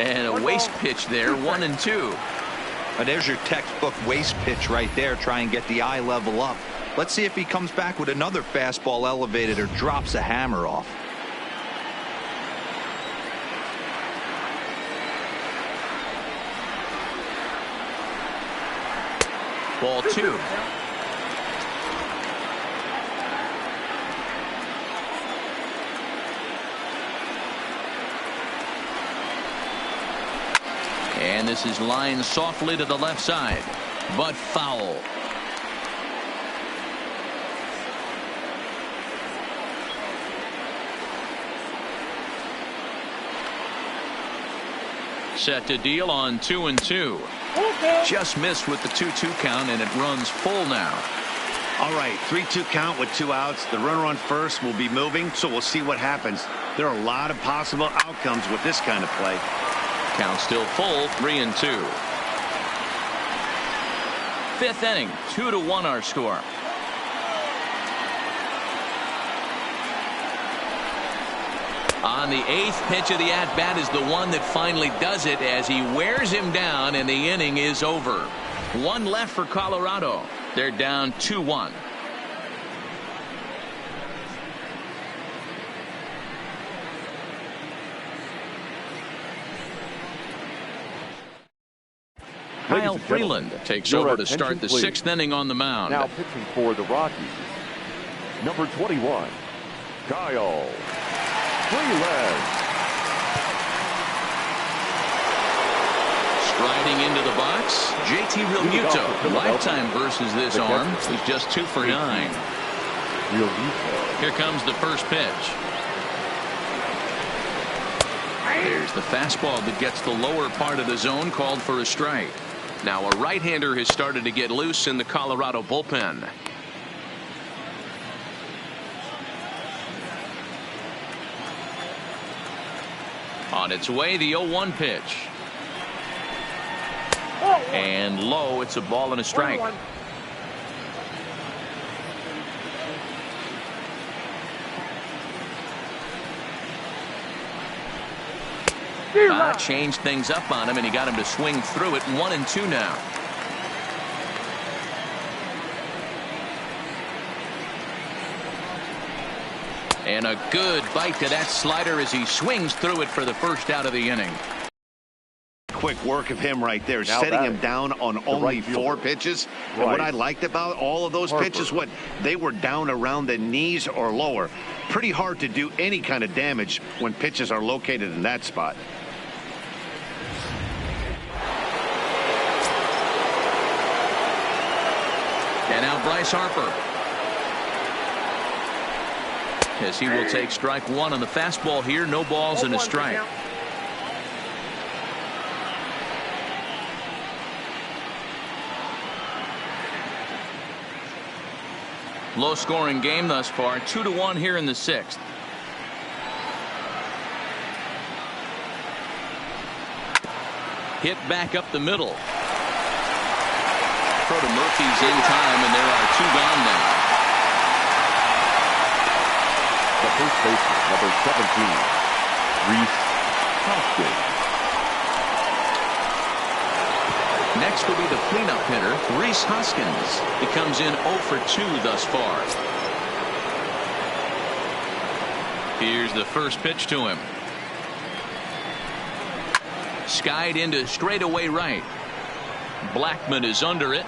[SPEAKER 1] And a waste pitch there. 1-2.
[SPEAKER 4] There's your textbook waste pitch right there. Try and get the eye level up. Let's see if he comes back with another fastball elevated or drops a hammer off.
[SPEAKER 1] Ball 2. And this is lined softly to the left side, but foul. Set to deal on 2-2. Just missed with the 2-2 count, and it runs full now.
[SPEAKER 2] All right, 3-2 count with 2 outs. The runner on first will be moving, so we'll see what happens. There are a lot of possible outcomes with this kind of play.
[SPEAKER 1] Count still full. 3-2. Fifth inning. 2-1 our score. On the 8th pitch of the at-bat is the one that finally does it as he wears him down, and the inning is over. One left for Colorado. They're down 2-1. Kyle Freeland takes over to start the 6th inning on the mound.
[SPEAKER 3] Now pitching for the Rockies, number 21, Kyle Freeland.
[SPEAKER 1] Striding into the box, JT Realmuto. Lifetime versus this arm. He's just 2 for 9. Here comes the first pitch. There's the fastball that gets the lower part of the zone, called for a strike. Now a right-hander has started to get loose in the Colorado bullpen. On its way, the 0-1 pitch. And low, it's a ball and a strike. Changed things up on him, and he got him to swing through it. 1-2 now. And a good bite to that slider as he swings through it for the first out of the inning.
[SPEAKER 2] Quick work of him right there,
[SPEAKER 3] Now
[SPEAKER 2] setting him down on only 4 pitches. And what I liked about all of those pitches, they were down around the knees or lower. Pretty hard to do any kind of damage when pitches are located in that spot.
[SPEAKER 1] And now Bryce Harper, as he will take strike 1 on the fastball here. No balls and a strike. Low scoring game thus far. 2-1 here in the 6th. Hit back up the middle. Throw to Murphy's in time, and there are 2 gone now.
[SPEAKER 3] The first baseman, number 17, Rhys Hoskins.
[SPEAKER 1] Next will be the cleanup hitter, Rhys Hoskins. He comes in 0 for 2 thus far. Here's the first pitch to him. Skied into straightaway right. Blackman is under it.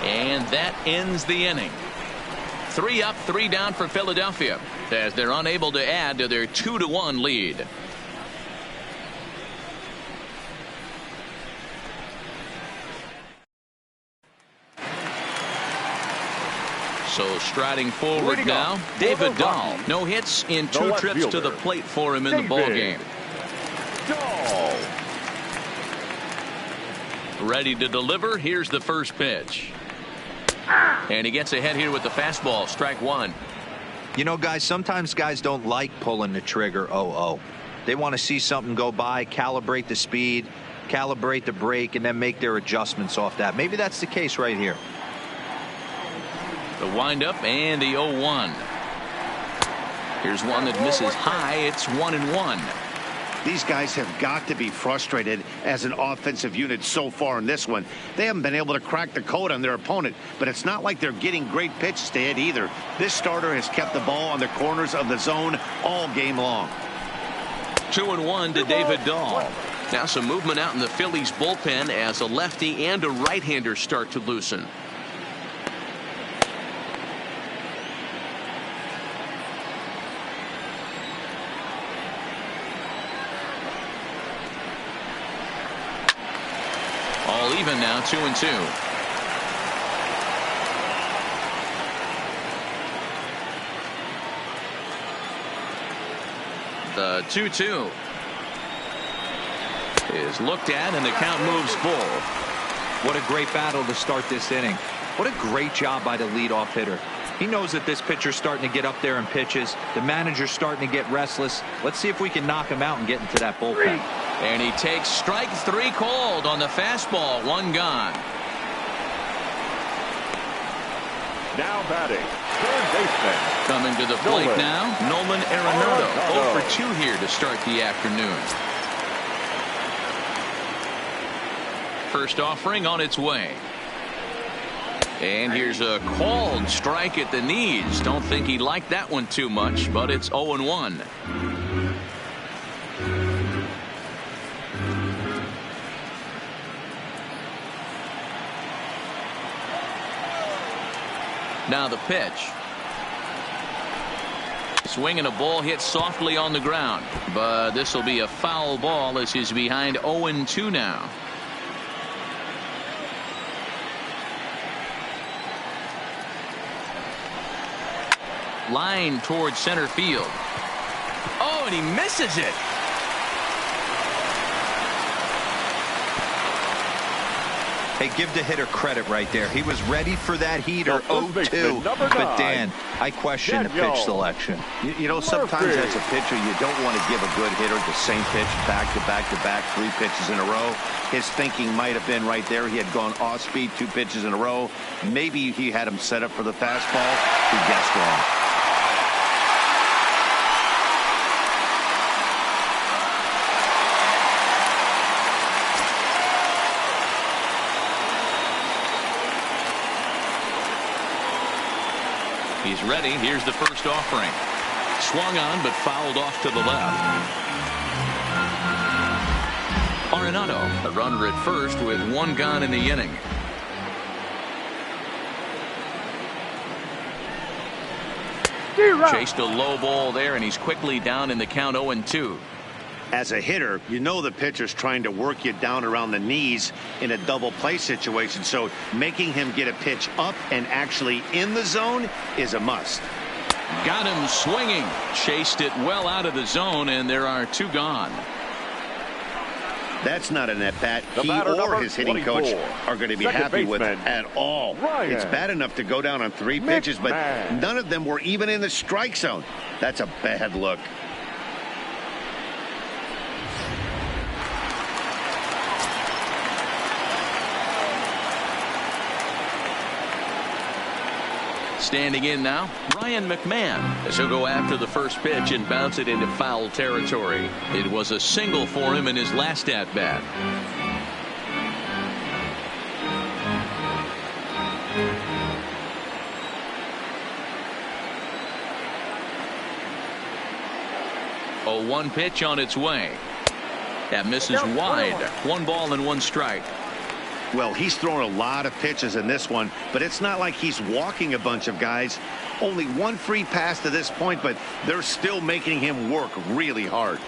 [SPEAKER 1] And that ends the inning. 3 up, 3 down for Philadelphia, as they're unable to add to their 2-1 lead. So striding forward now, David Dahl. No hits in 2 trips to the plate for him in the ball game.
[SPEAKER 3] Dahl.
[SPEAKER 1] Ready to deliver. Here's the first pitch. And he gets ahead here with the fastball. Strike 1.
[SPEAKER 4] You know, guys, sometimes guys don't like pulling the trigger 0-0. They want to see something go by, calibrate the speed, calibrate the brake, and then make their adjustments off that. Maybe that's the case right here.
[SPEAKER 1] The windup and the 0-1. Here's one that misses high. It's 1-1.
[SPEAKER 2] These guys have got to be frustrated as an offensive unit so far in this one. They haven't been able to crack the code on their opponent, but it's not like they're getting great pitches to hit either. This starter has kept the ball on the corners of the zone all game long.
[SPEAKER 1] 2-1 to David Dahl. Now some movement out in the Phillies bullpen as a lefty and a right-hander start to loosen. All even now, 2-2. The 2-2 is looked at, and the count moves full.
[SPEAKER 4] What a great battle to start this inning. What a great job by the leadoff hitter. He knows that this pitcher's starting to get up there in pitches. The manager's starting to get restless. Let's see if we can knock him out and get into that bullpen.
[SPEAKER 1] And he takes strike 3 called on the fastball. 1 gone.
[SPEAKER 3] Now batting, third baseman.
[SPEAKER 1] Coming to the plate now, Nolan Arenado. 0 for 2 here to start the afternoon. First offering on its way. And here's a called strike at the knees. Don't think he liked that one too much, but it's 0-1. Now the pitch. Swinging a ball hit softly on the ground, but this will be a foul ball as he's behind 0-2 now. Line towards center field. Oh, and he misses it.
[SPEAKER 4] Hey, give the hitter credit right there. He was ready for that heater 0-2. But Dan, I question the pitch selection.
[SPEAKER 2] You know, sometimes as a pitcher, you don't want to give a good hitter the same pitch back to back to back, 3 pitches in a row. His thinking might have been right there. He had gone off speed 2 pitches in a row. Maybe he had him set up for the fastball. He guessed wrong.
[SPEAKER 1] He's ready. Here's the first offering. Swung on, but fouled off to the left. Arenado, a runner at first with 1 gone in the inning. Chased a low ball there, and he's quickly down in the count 0-2.
[SPEAKER 2] As a hitter, you know the pitcher's trying to work you down around the knees in a double play situation, so making him get a pitch up and actually in the zone is a must.
[SPEAKER 1] Got him swinging. Chased it well out of the zone, and there are 2 gone.
[SPEAKER 2] That's not an at-bat he or his hitting coach are going to be happy with at all. It's bad enough to go down on 3 pitches, but none of them were even in the strike zone. That's a bad look.
[SPEAKER 1] Standing in now, Ryan McMahon, as he'll go after the first pitch and bounce it into foul territory. It was a single for him in his last at-bat. A 1 pitch on its way. That misses wide. 1 ball and 1 strike.
[SPEAKER 2] Well, he's thrown a lot of pitches in this one, but it's not like he's walking a bunch of guys. Only 1 free pass to this point, but they're still making him work really hard.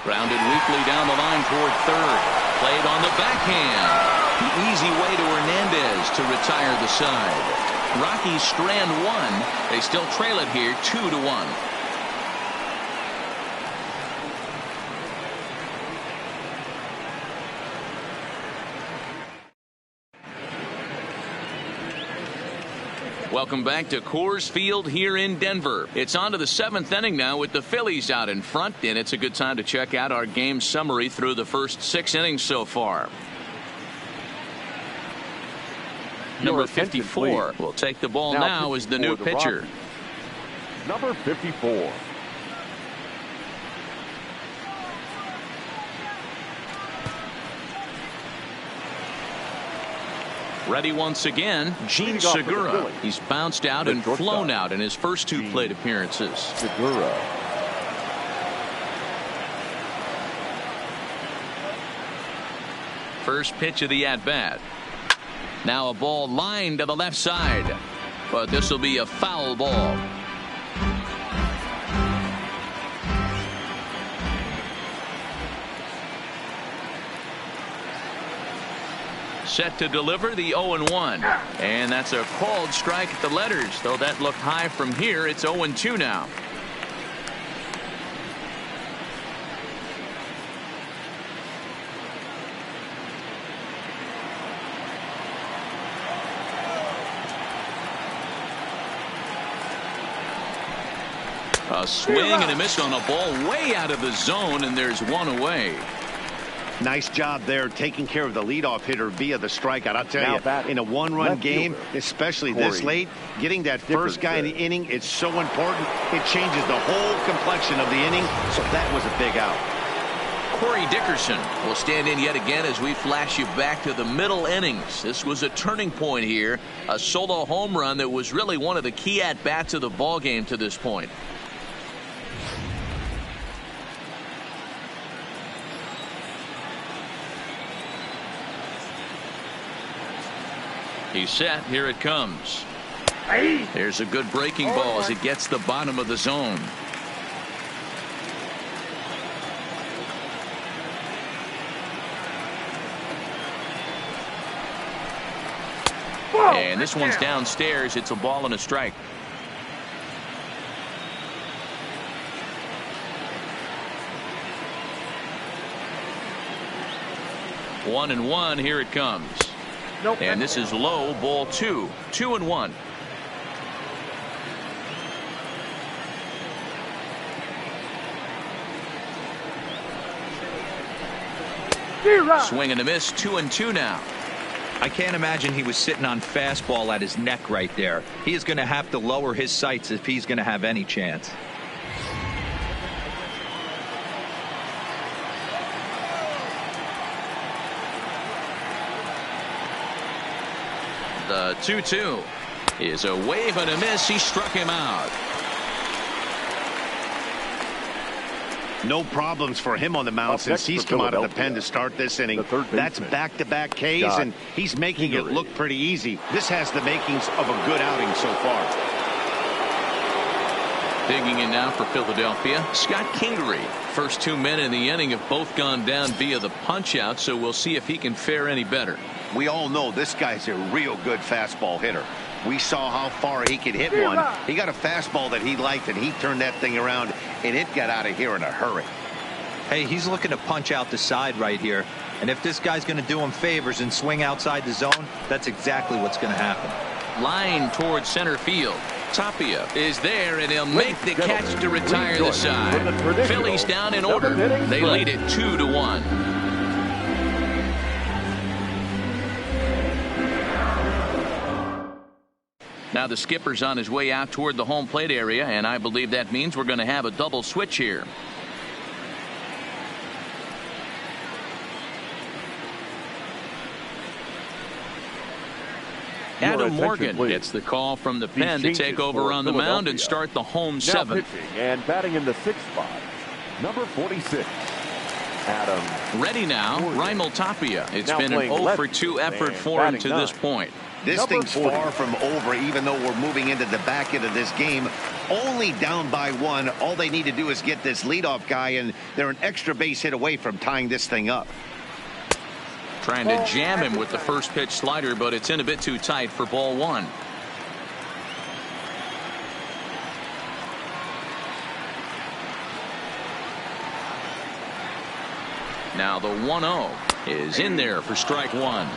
[SPEAKER 1] Grounded weakly down the line toward third. Played on the backhand. The easy way to Hernandez to retire the side. Rockies strand one. They still trail it here 2-1. Welcome back to Coors Field here in Denver. It's on to the 7th inning now with the Phillies out in front, and it's a good time to check out our game summary through the first 6 innings so far. Number 54 will take the ball now as the new pitcher.
[SPEAKER 3] Rockies. Number 54.
[SPEAKER 1] Ready once again, Gene Segura. He's bounced out and flown out in his first 2 plate appearances.
[SPEAKER 3] Segura.
[SPEAKER 1] First pitch of the at-bat. Now a ball lined to the left side, but this will be a foul ball. Set to deliver the 0-1, and that's a called strike at the letters. Though that looked high from here, it's 0-2 now. A swing and a miss on a ball way out of the zone, and there's one away.
[SPEAKER 2] Nice job there taking care of the leadoff hitter via the strikeout. I'll tell you, in a one-run game, especially this late, getting that first guy in the inning, it's so important. It changes the whole complexion of the inning, so that was a big out.
[SPEAKER 1] Corey Dickerson will stand in yet again as we flash you back to the middle innings. This was a turning point here, a solo home run that was really one of the key at-bats of the ball game to this point. He's set. Here it comes. There's a good breaking ball as it gets the bottom of the zone. And this one's downstairs. It's a ball and a strike. One and one. Here it comes. And this is low, ball 2. 2-1. Swing and a miss. 2-2 now.
[SPEAKER 4] I can't imagine he was sitting on fastball at his neck right there. He is going to have to lower his sights if he's going to have any chance.
[SPEAKER 1] The 2-2 is a wave and a miss. He struck him out.
[SPEAKER 2] No problems for him on the mound since he's come out of the pen to start this inning. That's back-to-back Ks, and he's making it look pretty easy. This has the makings of a good outing so far.
[SPEAKER 1] Digging in now for Philadelphia, Scott Kingery. First 2 men in the inning have both gone down via the punch-out, so we'll see if he can fare any better.
[SPEAKER 2] We all know this guy's a real good fastball hitter. We saw how far he could hit one. He got a fastball that he liked, and he turned that thing around, and it got out of here in a hurry.
[SPEAKER 4] Hey, he's looking to punch out the side right here. And if this guy's going to do him favors and swing outside the zone, that's exactly what's going to happen.
[SPEAKER 1] Line towards center field. Tapia is there, and he'll make the catch to retire the side. Phillies down in order. They lead it 2-1. Now the skipper's on his way out toward the home plate area, and I believe that means we're going to have a double switch here. Adam Morgan gets the call from the pen to take over on the mound and start the home seventh.
[SPEAKER 3] And batting in the 6th spot, number 46. Adam.
[SPEAKER 1] Ready now, Raimel Tapia. It's been an 0-for-2 effort for him to this point.
[SPEAKER 2] This thing's far from over, even though we're moving into the back end of this game. Only down by 1. All they need to do is get this leadoff guy, and they're an extra base hit away from tying this thing up.
[SPEAKER 1] Trying to jam him with the first pitch slider, but it's in a bit too tight for ball 1. Now the 1-0 is in there for strike 1.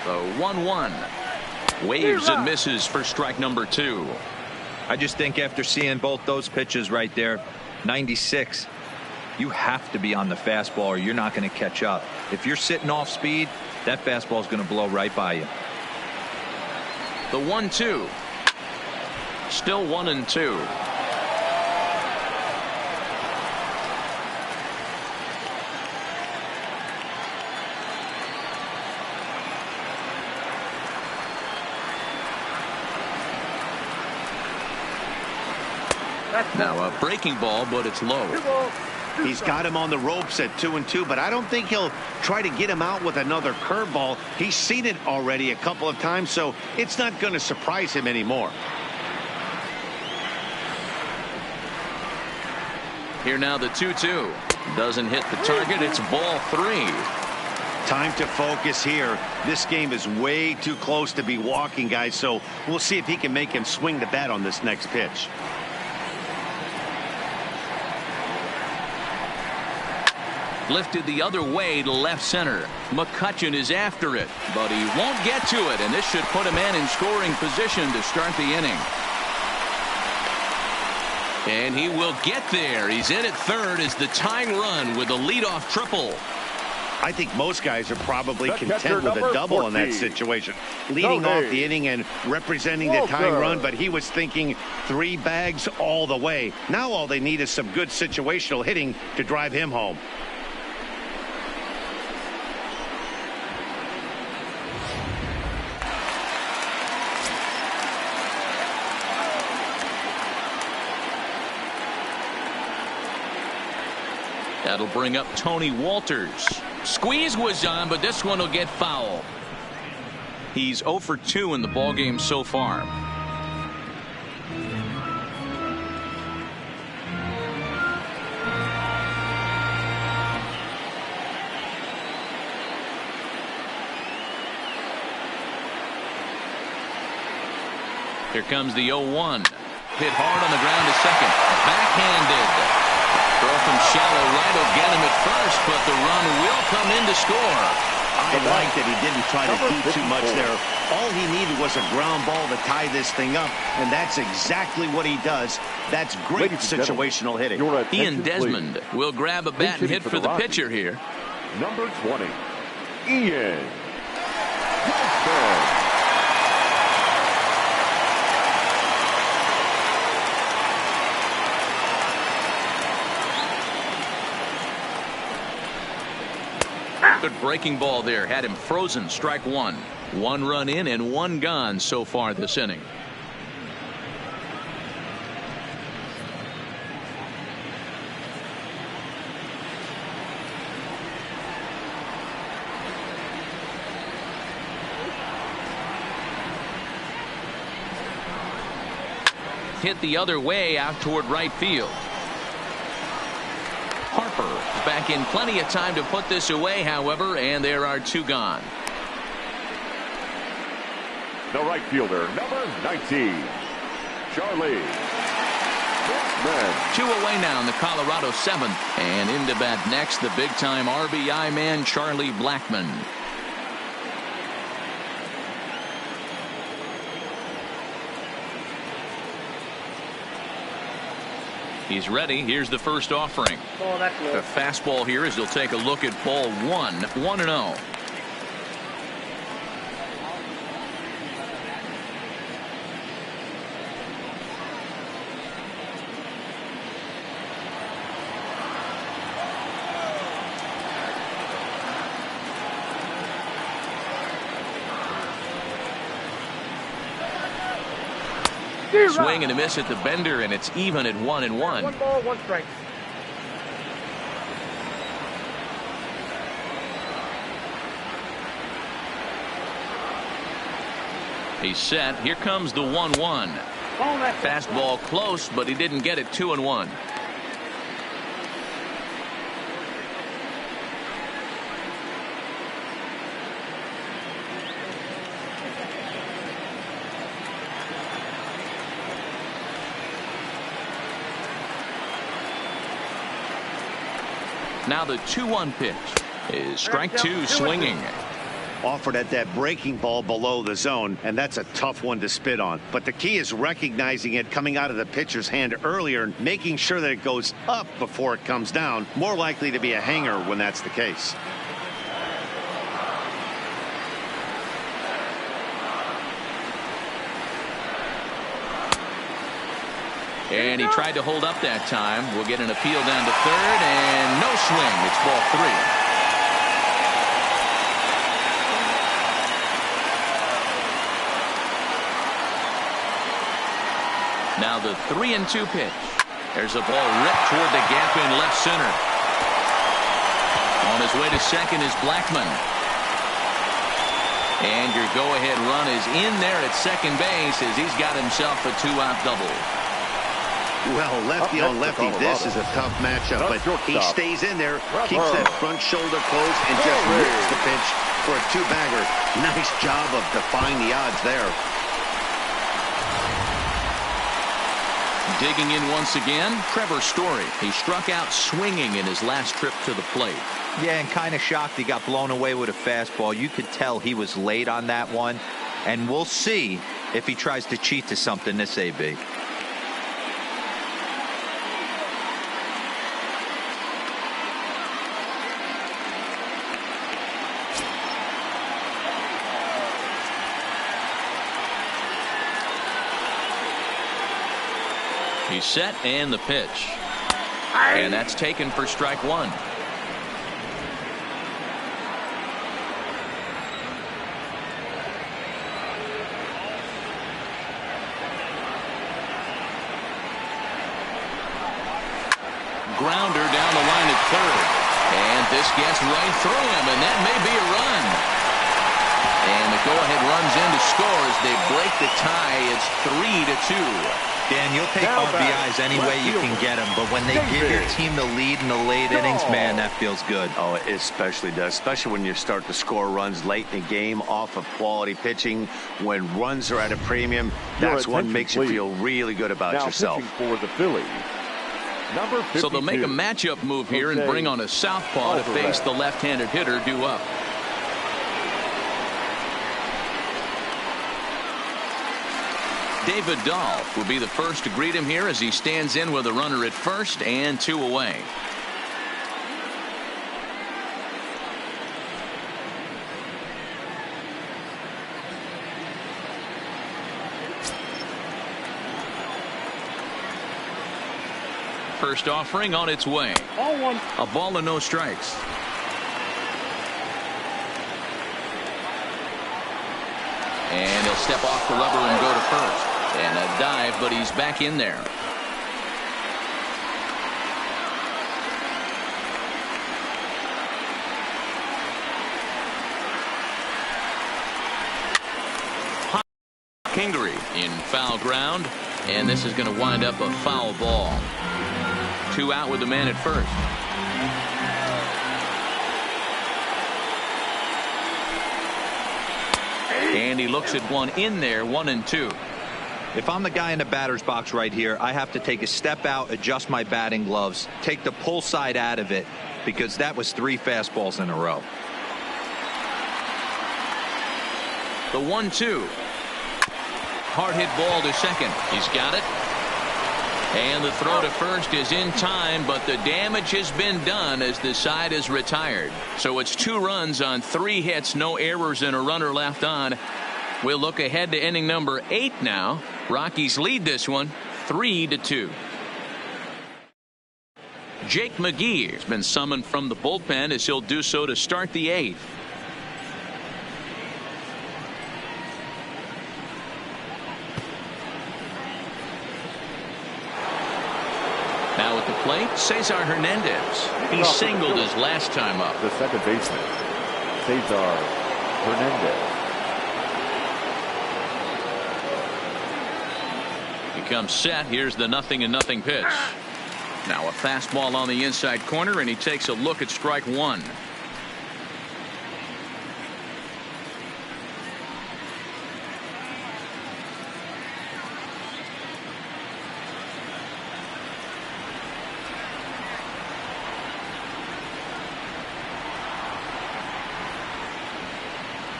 [SPEAKER 1] The 1-1 waves and misses for strike number 2.
[SPEAKER 4] I just think after seeing both those pitches right there, 96, you have to be on the fastball or you're not going to catch up. If you're sitting off speed, that fastball is going to blow right by you.
[SPEAKER 1] The 1-2, still 1-2. Now a breaking ball, but it's low.
[SPEAKER 2] He's got him on the ropes at 2-2, but I don't think he'll try to get him out with another curveball. He's seen it already a couple of times, so it's not going to surprise him anymore.
[SPEAKER 1] Here now the 2-2. Doesn't hit the target. It's ball 3.
[SPEAKER 2] Time to focus here. This game is way too close to be walking, guys, so we'll see if he can make him swing the bat on this next pitch.
[SPEAKER 1] Lifted the other way to left center. McCutcheon is after it, but he won't get to it, and this should put a man in scoring position to start the inning. And he will get there. He's in at third as the tying run with a leadoff triple.
[SPEAKER 2] I think most guys are probably content with a double 14. In that situation. Leading off the inning and representing the tying run, but he was thinking 3 bags all the way. Now all they need is some good situational hitting to drive him home.
[SPEAKER 1] That'll bring up Tony Walters. Squeeze was on, but this one will get foul. He's 0 for 2 in the ballgame so far. Here comes the 0-1. Hit hard on the ground to second. Backhanded. Throw from shallow right will get him at first, but the run will come in to score.
[SPEAKER 2] I like that he didn't try to do too much there. All he needed was a ground ball to tie this thing up, and that's exactly what he does. That's great situational hitting.
[SPEAKER 1] Ian Desmond will grab a bat and hit for the pitcher here.
[SPEAKER 3] Number 20, Ian Desmond.
[SPEAKER 1] Good breaking ball there. Had him frozen. Strike 1. 1 run in and 1 gone so far this inning. Hit the other way out toward right field. Harper is back in plenty of time to put this away, however, and there are 2 gone.
[SPEAKER 3] The right fielder, number 19, Charlie Blackmon.
[SPEAKER 1] 2 away now in the Colorado 7th, and into bat next, the big-time RBI man, Charlie Blackmon. He's ready. Here's the first offering.
[SPEAKER 5] Oh, that's low.
[SPEAKER 1] The fastball here as he'll take a look at ball 1. 1-0. Swing and a miss at the bender, and it's even at 1-1.
[SPEAKER 5] 1 ball, 1 strike.
[SPEAKER 1] He's set. Here comes the 1-1. Fastball close, but he didn't get it. 2-1. Now the 2-1 pitch is strike 2, swinging.
[SPEAKER 2] Offered at that breaking ball below the zone, and that's a tough one to spit on. But the key is recognizing it coming out of the pitcher's hand earlier and making sure that it goes up before it comes down. More likely to be a hanger when that's the case.
[SPEAKER 1] And he tried to hold up that time. We'll get an appeal down to third, and no swing. It's ball 3. Now the 3-2 pitch. There's a ball ripped toward the gap in left center. On his way to second is Blackman. And your go-ahead run is in there at second base as he's got himself a 2-out double.
[SPEAKER 2] Well, lefty on lefty, this is a tough matchup, but he stays in there, keeps that front shoulder close, and just rips the pitch for a 2-bagger. Nice job of defying the odds there.
[SPEAKER 1] Digging in once again, Trevor Story. He struck out swinging in his last trip to the plate.
[SPEAKER 4] Yeah, and kind of shocked he got blown away with a fastball. You could tell he was late on that one, and we'll see if he tries to cheat to something this AB.
[SPEAKER 1] He's set, and the pitch. And that's taken for strike 1. Grounder down the line at third. And this gets right through him, and that may be a run. And the go-ahead runs in to score as they break the tie. It's 3-2.
[SPEAKER 4] Dan, you'll take RBIs any way you can get them, but when they give your team the lead in the late innings, man, that feels good.
[SPEAKER 2] Oh, it especially does, especially when you start to score runs late in the game off of quality pitching. When runs are at a premium, that's what makes you feel really good about yourself.
[SPEAKER 3] For the Phillies, number 52.
[SPEAKER 1] So they'll make a matchup move here and bring on a southpaw to face the left-handed hitter due up. David Dahl will be the first to greet him here as he stands in with a runner at first and 2 away. First offering on its way. A ball and no strikes. And he'll step off the rubber and go to first. And a dive, but he's back in there. Kingery in foul ground, and this is going to wind up a foul ball. 2 out with the man at first. And he looks at one in there, 1-2.
[SPEAKER 4] If I'm the guy in the batter's box right here, I have to take a step out, adjust my batting gloves, take the pull side out of it, because that was 3 fastballs in a row.
[SPEAKER 1] The 1-2. Hard hit ball to second. He's got it. And the throw to first is in time, but the damage has been done as the side is retired. So it's 2 runs on 3 hits, no errors, and a runner left on. We'll look ahead to inning number 8 now. Rockies lead this one 3-2. Jake McGee has been summoned from the bullpen as he'll do so to start the 8th. Now at the plate, Cesar Hernandez. He singled his last time up.
[SPEAKER 3] The second baseman, Cesar Hernandez.
[SPEAKER 1] He comes set. Here's the 0-0 pitch. Now a fastball on the inside corner, and he takes a look at strike one.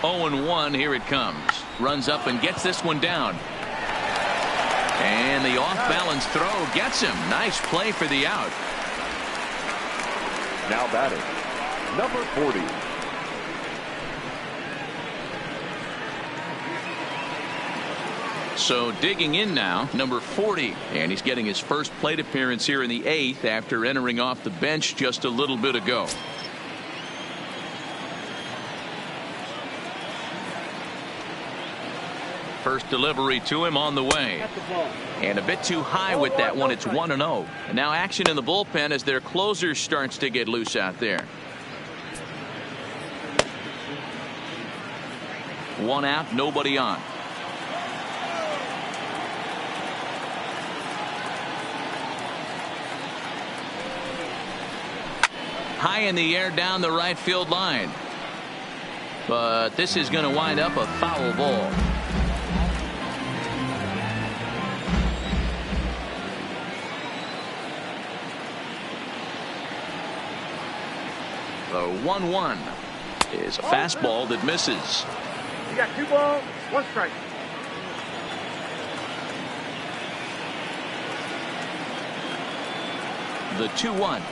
[SPEAKER 1] Oh, 0-1. Here it comes. Runs up and gets this one down. And the off-balance throw gets him. Nice play for the out.
[SPEAKER 3] Now batting, number 40.
[SPEAKER 1] So digging in now, number 40. And he's getting his first plate appearance here in the 8th after entering off the bench just a little bit ago. First delivery to him on the way. And a bit too high with that one. It's 1-0. And now action in the bullpen as their closer starts to get loose out there. One out, nobody on. High in the air down the right field line. But this is going to wind up a foul ball. The 1-1 is a fastball that misses.
[SPEAKER 5] You got 2 balls, 1 strike.
[SPEAKER 1] The 2-1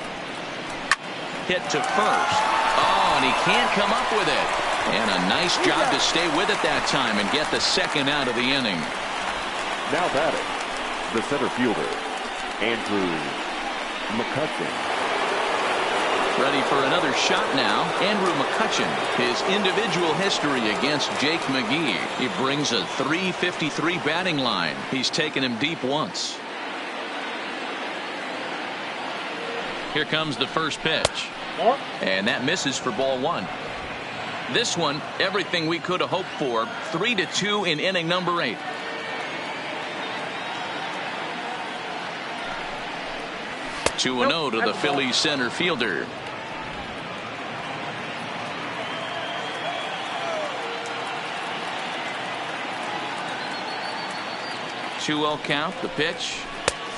[SPEAKER 1] hit to first. Oh, and he can't come up with it. And a nice job to stay with it that time and get the second out of the inning.
[SPEAKER 3] Now batting, the center fielder, Andrew McCutcheon.
[SPEAKER 1] Ready for another shot now. Andrew McCutcheon. His individual history against Jake McGee. He brings a .353 batting line. He's taken him deep once. Here comes the first pitch. And that misses for ball 1. This one, everything we could have hoped for. 3-2 in inning number 8. Two 2-0 to the Phillies center fielder. Two-0 count. The pitch.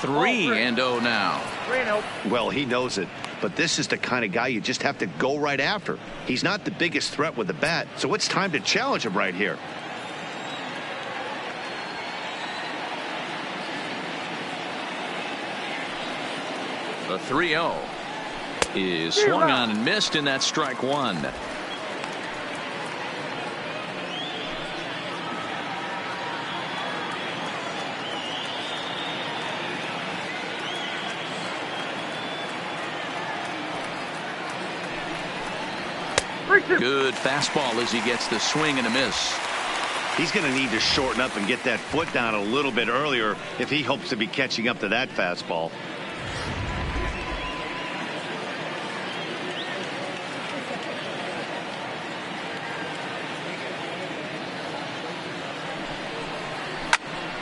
[SPEAKER 1] 3-0 now.
[SPEAKER 5] 3-0.
[SPEAKER 2] Well, he knows it, but this is the kind of guy you just have to go right after. He's not the biggest threat with the bat, so it's time to challenge him right here.
[SPEAKER 1] The 3-0 is swung on and missed, and that's strike 1. Good fastball as he gets the swing and a miss.
[SPEAKER 2] He's going to need to shorten up and get that foot down a little bit earlier if he hopes to be catching up to that fastball.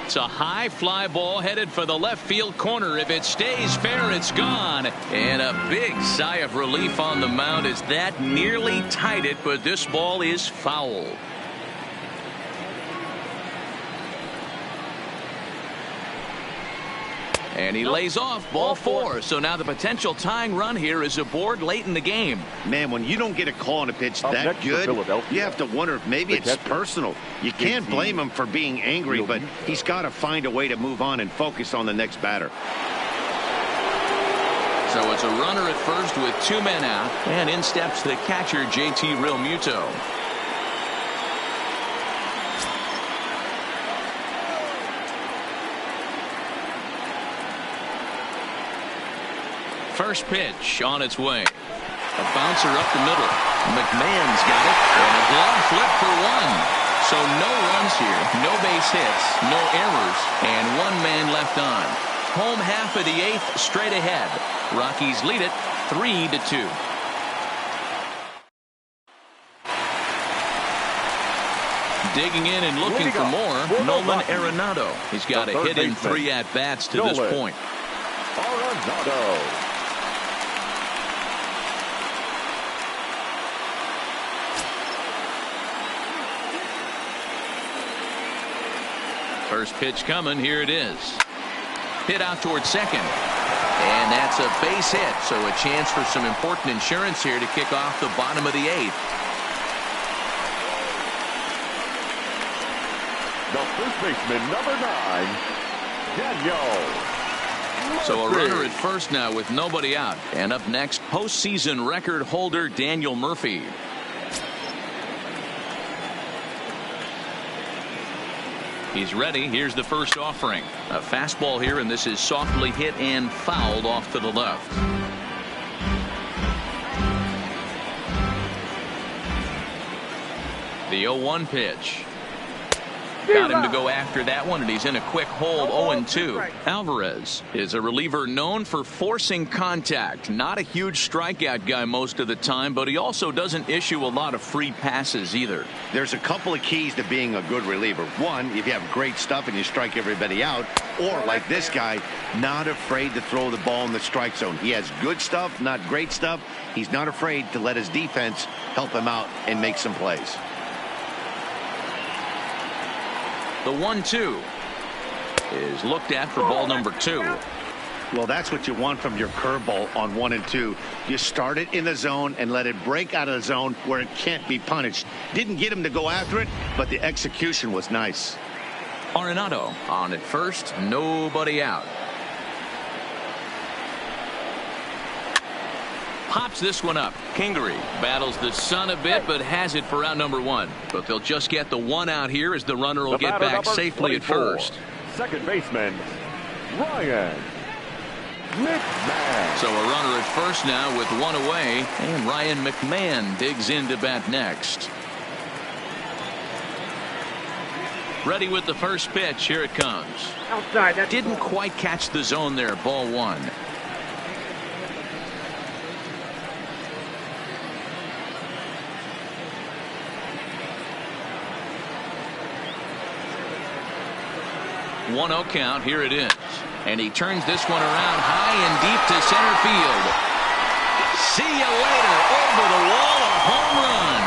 [SPEAKER 1] It's a high fly ball headed for the left field corner. If it stays fair, it's gone. And a big sigh of relief on the mound as that nearly tied it, but this ball is foul. And he lays off ball 4. So now the potential tying run here is aboard late in the game.
[SPEAKER 2] Man, when you don't get a call on a pitch that good, you have to wonder if maybe it's personal. You can't blame him for being angry, but he's got to find a way to move on and focus on the next batter.
[SPEAKER 1] So it's a runner at first with 2 men out, and in steps the catcher, JT Realmuto. First pitch on its way. A bouncer up the middle. McMahon's got it. And a glove flip for 1. So no runs here. No base hits. No errors. And 1 man left on. Home half of the 8th straight ahead. Rockies lead it 3-2. Digging in and looking for more, Nolan Arenado. He's got a hit in 3 at-bats to this point.
[SPEAKER 3] Arenado.
[SPEAKER 1] First pitch coming. Here it is. Hit out towards second. And that's a base hit. So a chance for some important insurance here to kick off the bottom of the 8th.
[SPEAKER 3] The first baseman, number 9, Daniel.
[SPEAKER 1] So a runner at first now with nobody out. And up next, postseason record holder Daniel Murphy. He's ready. Here's the first offering. A fastball here, and this is softly hit and fouled off to the left. The 0-1 pitch. Got him to go after that one, and he's in a quick hold. 0-2. Alvarez is a reliever known for forcing contact. Not a huge strikeout guy most of the time, but he also doesn't issue a lot of free passes either.
[SPEAKER 2] There's a couple of keys to being a good reliever. One, if you have great stuff and you strike everybody out, or like this guy, not afraid to throw the ball in the strike zone. He has good stuff, not great stuff. He's not afraid to let his defense help him out and make some plays.
[SPEAKER 1] The 1-2 is looked at for ball number 2.
[SPEAKER 2] Well, that's what you want from your curveball on 1 and 2. You start it in the zone and let it break out of the zone where it can't be punished. Didn't get him to go after it, but the execution was nice.
[SPEAKER 1] Arenado on at first, nobody out. Pops this one up. Kingery battles the sun a bit, but has it for out number 1. But they'll just get the 1 out here as the runner will get back safely at first.
[SPEAKER 3] Second baseman, Ryan McMahon.
[SPEAKER 1] So a runner at first now with 1 away, and Ryan McMahon digs in to bat next. Ready with the first pitch. Here it comes.
[SPEAKER 5] Outside.
[SPEAKER 1] Didn't quite catch the zone there. Ball 1. One 0 count. Here it is. And he turns this one around high and deep to center field. See you later. Over the wall. A home run.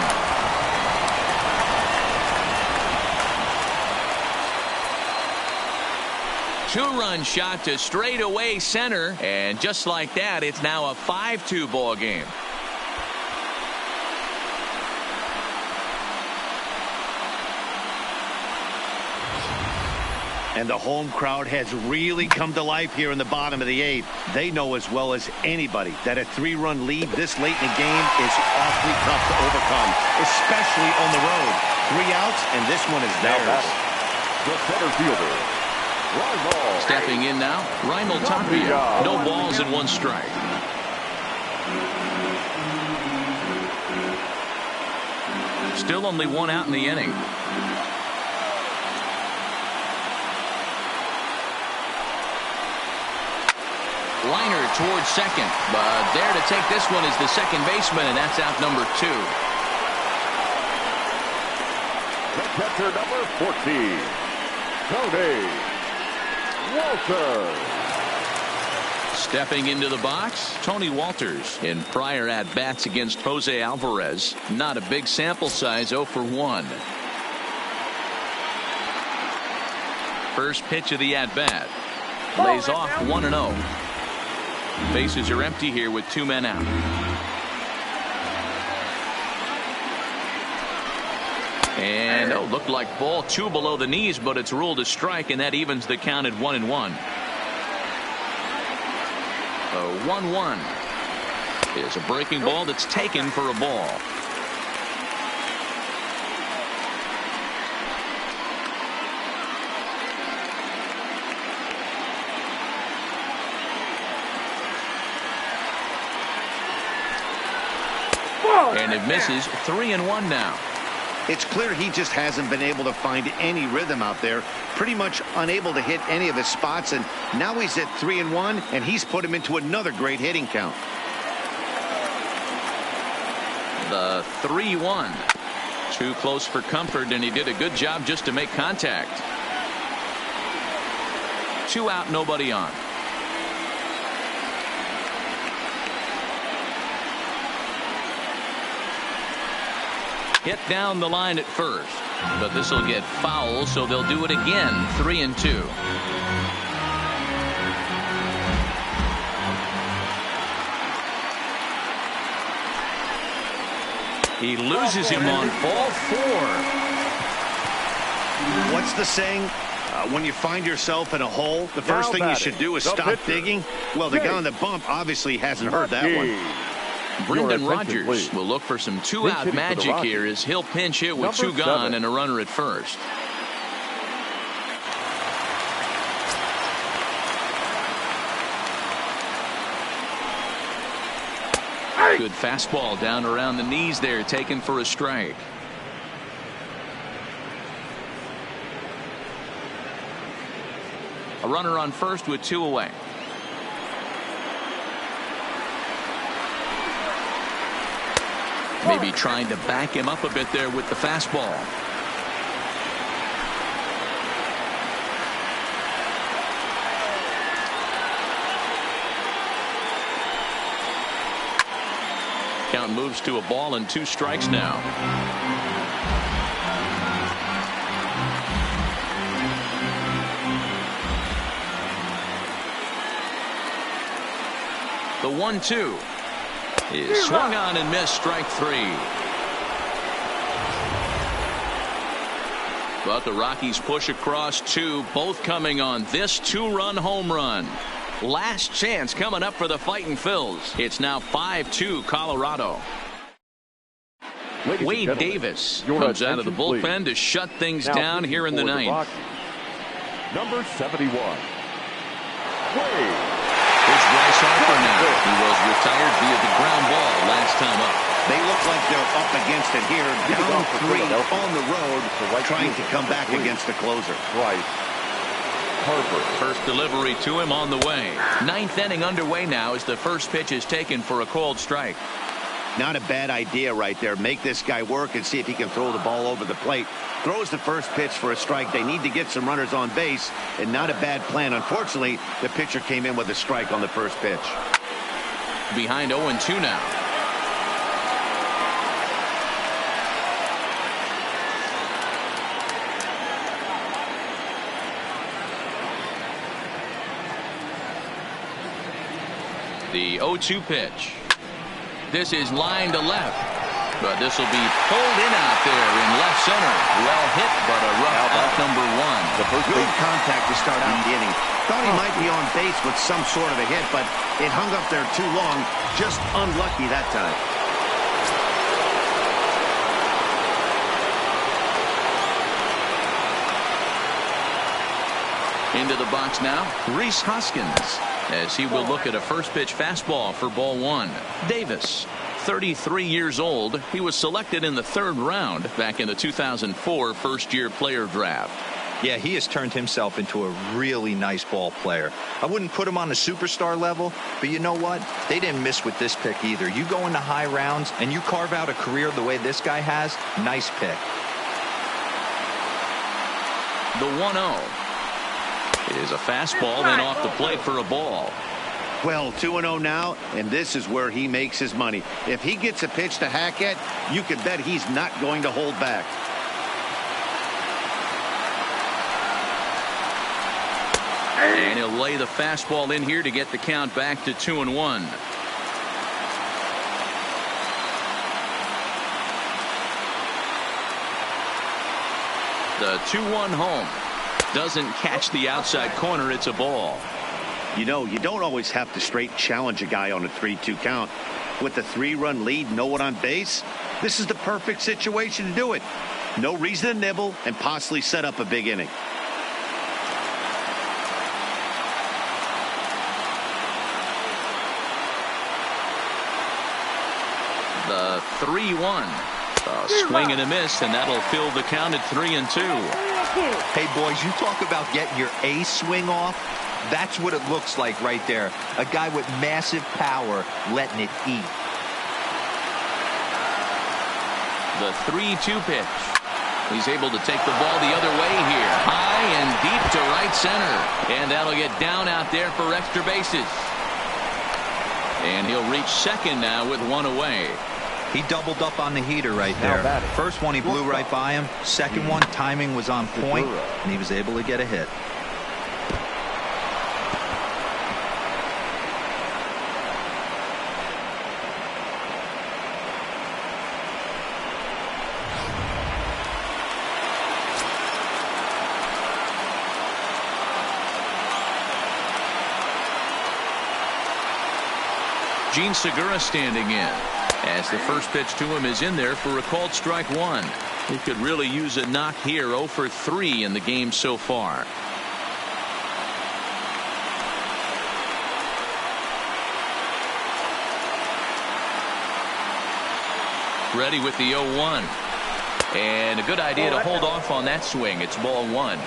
[SPEAKER 1] 2-run shot to straightaway center. And just like that, it's now a 5-2 ball game.
[SPEAKER 2] And the home crowd has really come to life here in the bottom of the 8th. They know as well as anybody that a 3-run lead this late in the game is awfully tough to overcome, especially on the road. 3 outs, and this one is theirs.
[SPEAKER 3] The center fielder, Raimel.
[SPEAKER 1] Stepping in now, Raimel Tapia. No balls and 1 strike. Still only 1 out in the inning. Liner towards second, but there to take this one is the second baseman, and that's out number 2.
[SPEAKER 3] The catcher, number 14, Tony Walters.
[SPEAKER 1] Stepping into the box, Tony Walters. In prior at-bats against Jose Alvarez, not a big sample size, 0 for 1. First pitch of the at-bat. Lays off 1-0. Bases are empty here with 2 men out. And looked like ball 2 below the knees, but it's ruled a strike, and that evens the count at 1-1. The 1-1 is a breaking ball that's taken for a ball. And it misses. 3-1 now.
[SPEAKER 2] It's clear he just hasn't been able to find any rhythm out there. Pretty much unable to hit any of his spots, and now he's at 3-1, and he's put him into another great hitting count.
[SPEAKER 1] The 3-1. Too close for comfort, and he did a good job just to make contact. 2 out, nobody on. Hit down the line at first, but this will get foul, so they'll do it again. 3-2. He loses him on ball 4.
[SPEAKER 2] What's the saying? When you find yourself in a hole, the first thing you should do is stop digging. Well, the guy on the bump obviously hasn't heard that one.
[SPEAKER 1] Brendan Rodgers will look for some 2-out magic here as he'll pinch hit with 2 gone and a runner at first. Good fastball down around the knees there, taken for a strike. A runner on first with 2 away. Maybe trying to back him up a bit there with the fastball. Count moves to a ball and 2 strikes now. The 1-2 is swung on and missed, strike 3. But the Rockies push across 2, both coming on this 2-run home run. Last chance coming up for the Fightin' Phils. It's now 5-2 Colorado. Wade Davis comes out of the bullpen to shut things down here in the 9th.
[SPEAKER 3] Number 71. Wade.
[SPEAKER 1] Here's Bryce Harper now. He was retired via the ground ball last time up.
[SPEAKER 2] They look like they're up against it here. Down 3 on the road, trying to come back against the closer.
[SPEAKER 3] Bryce Harper.
[SPEAKER 1] First delivery to him on the way. 9th inning underway now as the first pitch is taken for a called strike.
[SPEAKER 2] Not a bad idea right there. Make this guy work and see if he can throw the ball over the plate. Throws the first pitch for a strike. They need to get some runners on base, and not a bad plan. Unfortunately, the pitcher came in with a strike on the first pitch.
[SPEAKER 1] Behind 0-2 now. The 0-2 pitch. This is line to left, but this will be pulled in out there in left center. Well hit, but a rough out number 1.
[SPEAKER 2] The first good contact to start out the inning. Thought he might be on base with some sort of a hit, but it hung up there too long. Just unlucky that time.
[SPEAKER 1] Into the box now, Rhys Hoskins, as he will look at a first pitch fastball for ball 1. Davis, 33 years old. He was selected in the 3rd round back in the 2004 first-year player draft.
[SPEAKER 4] Yeah, he has turned himself into a really nice ball player. I wouldn't put him on a superstar level, but you know what? They didn't miss with this pick either. You go into high rounds and you carve out a career the way this guy has. Nice pick.
[SPEAKER 1] The 1-0 is a fastball, then off the plate for a ball.
[SPEAKER 2] Well, 2-0 now, and this is where he makes his money. If he gets a pitch to hack at, you can bet he's not going to hold back.
[SPEAKER 1] And he'll lay the fastball in here to get the count back to 2-1. The 2-1 home. Doesn't catch the outside corner. It's a ball.
[SPEAKER 2] You know, you don't always have to straight challenge a guy on a 3-2 count. With the 3-run lead, no one on base, this is the perfect situation to do it. No reason to nibble and possibly set up a big inning.
[SPEAKER 1] The 3-1 A swing and a miss, and that'll fill the count at 3-2.
[SPEAKER 4] Hey, boys, you talk about getting your ace swing off. That's what it looks like right there. A guy with massive power letting it eat.
[SPEAKER 1] The 3-2 pitch. He's able to take the ball the other way here. High and deep to right center. And that'll get down out there for extra bases. And he'll reach second now with one away.
[SPEAKER 4] He doubled up on the heater right there. First one he blew right by him. Second one, timing was on point, and he was able to get a hit.
[SPEAKER 1] Gene Segura standing in, as the first pitch to him is in there for a called strike one. He could really use a knock here. 0 for 3 in the game so far. Ready with the 0-1. And a good idea to hold off on that swing. It's ball one.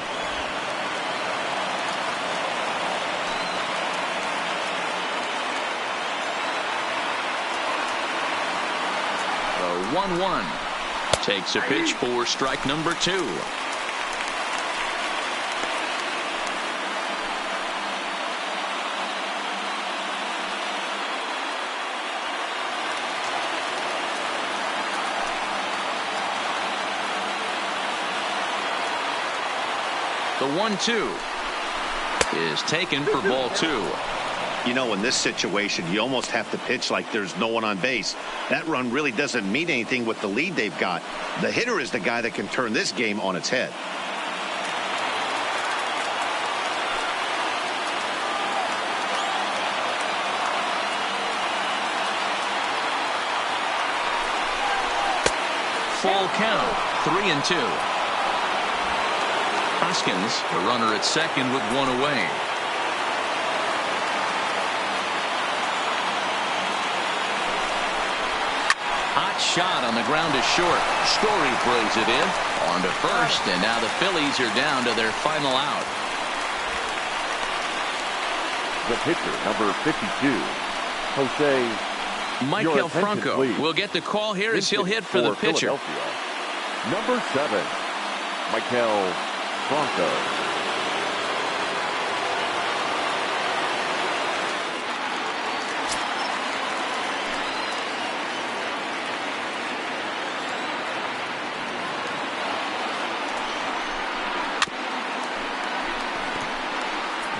[SPEAKER 1] The 1-1 takes a pitch for strike number 2. The 1-2 is taken for ball 2.
[SPEAKER 2] You know, in this situation, you almost have to pitch like there's no one on base. That run really doesn't mean anything with the lead they've got. The hitter is the guy that can turn this game on its head.
[SPEAKER 1] Full count, 3-2. Hoskins, the runner at second with one away. Shot on the ground is short. Story throws it in. On to first, and now the Phillies are down to their final out.
[SPEAKER 3] The pitcher, number 52, Jose
[SPEAKER 1] Michael Franco will get the call here as he'll hit for the pitcher.
[SPEAKER 3] Number 7, Michael Franco.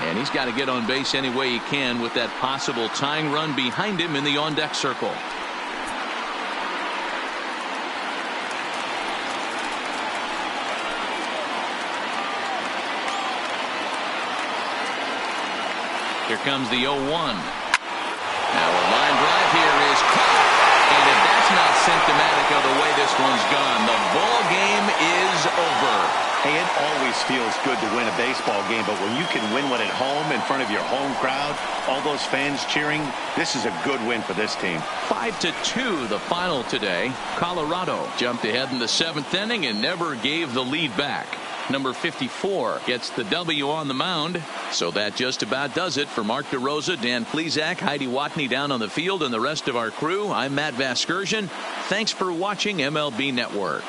[SPEAKER 1] And he's got to get on base any way he can with that possible tying run behind him in the on-deck circle. Here comes the 0-1. Now a line drive here is caught. And if that's not symptomatic of the way this one's gone, the ball game is over.
[SPEAKER 2] Hey, it always feels good to win a baseball game, but when you can win one at home in front of your home crowd, all those fans cheering, this is a good win for this team.
[SPEAKER 1] 5-2 the final today. Colorado jumped ahead in the 7th inning and never gave the lead back. Number 54 gets the W on the mound. So that just about does it for Mark DeRosa, Dan Plesac, Heidi Watney down on the field, and the rest of our crew. I'm Matt Vasgersian. Thanks for watching MLB Network.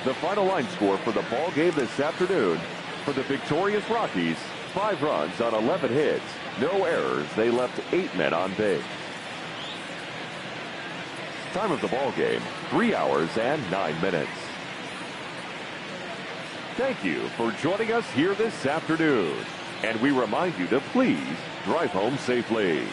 [SPEAKER 3] The final line score for the ball game this afternoon: for the victorious Rockies, 5 runs on 11 hits, no errors. They left 8 men on base. Time of the ball game, 3 hours and 9 minutes. Thank you for joining us here this afternoon, and we remind you to please drive home safely.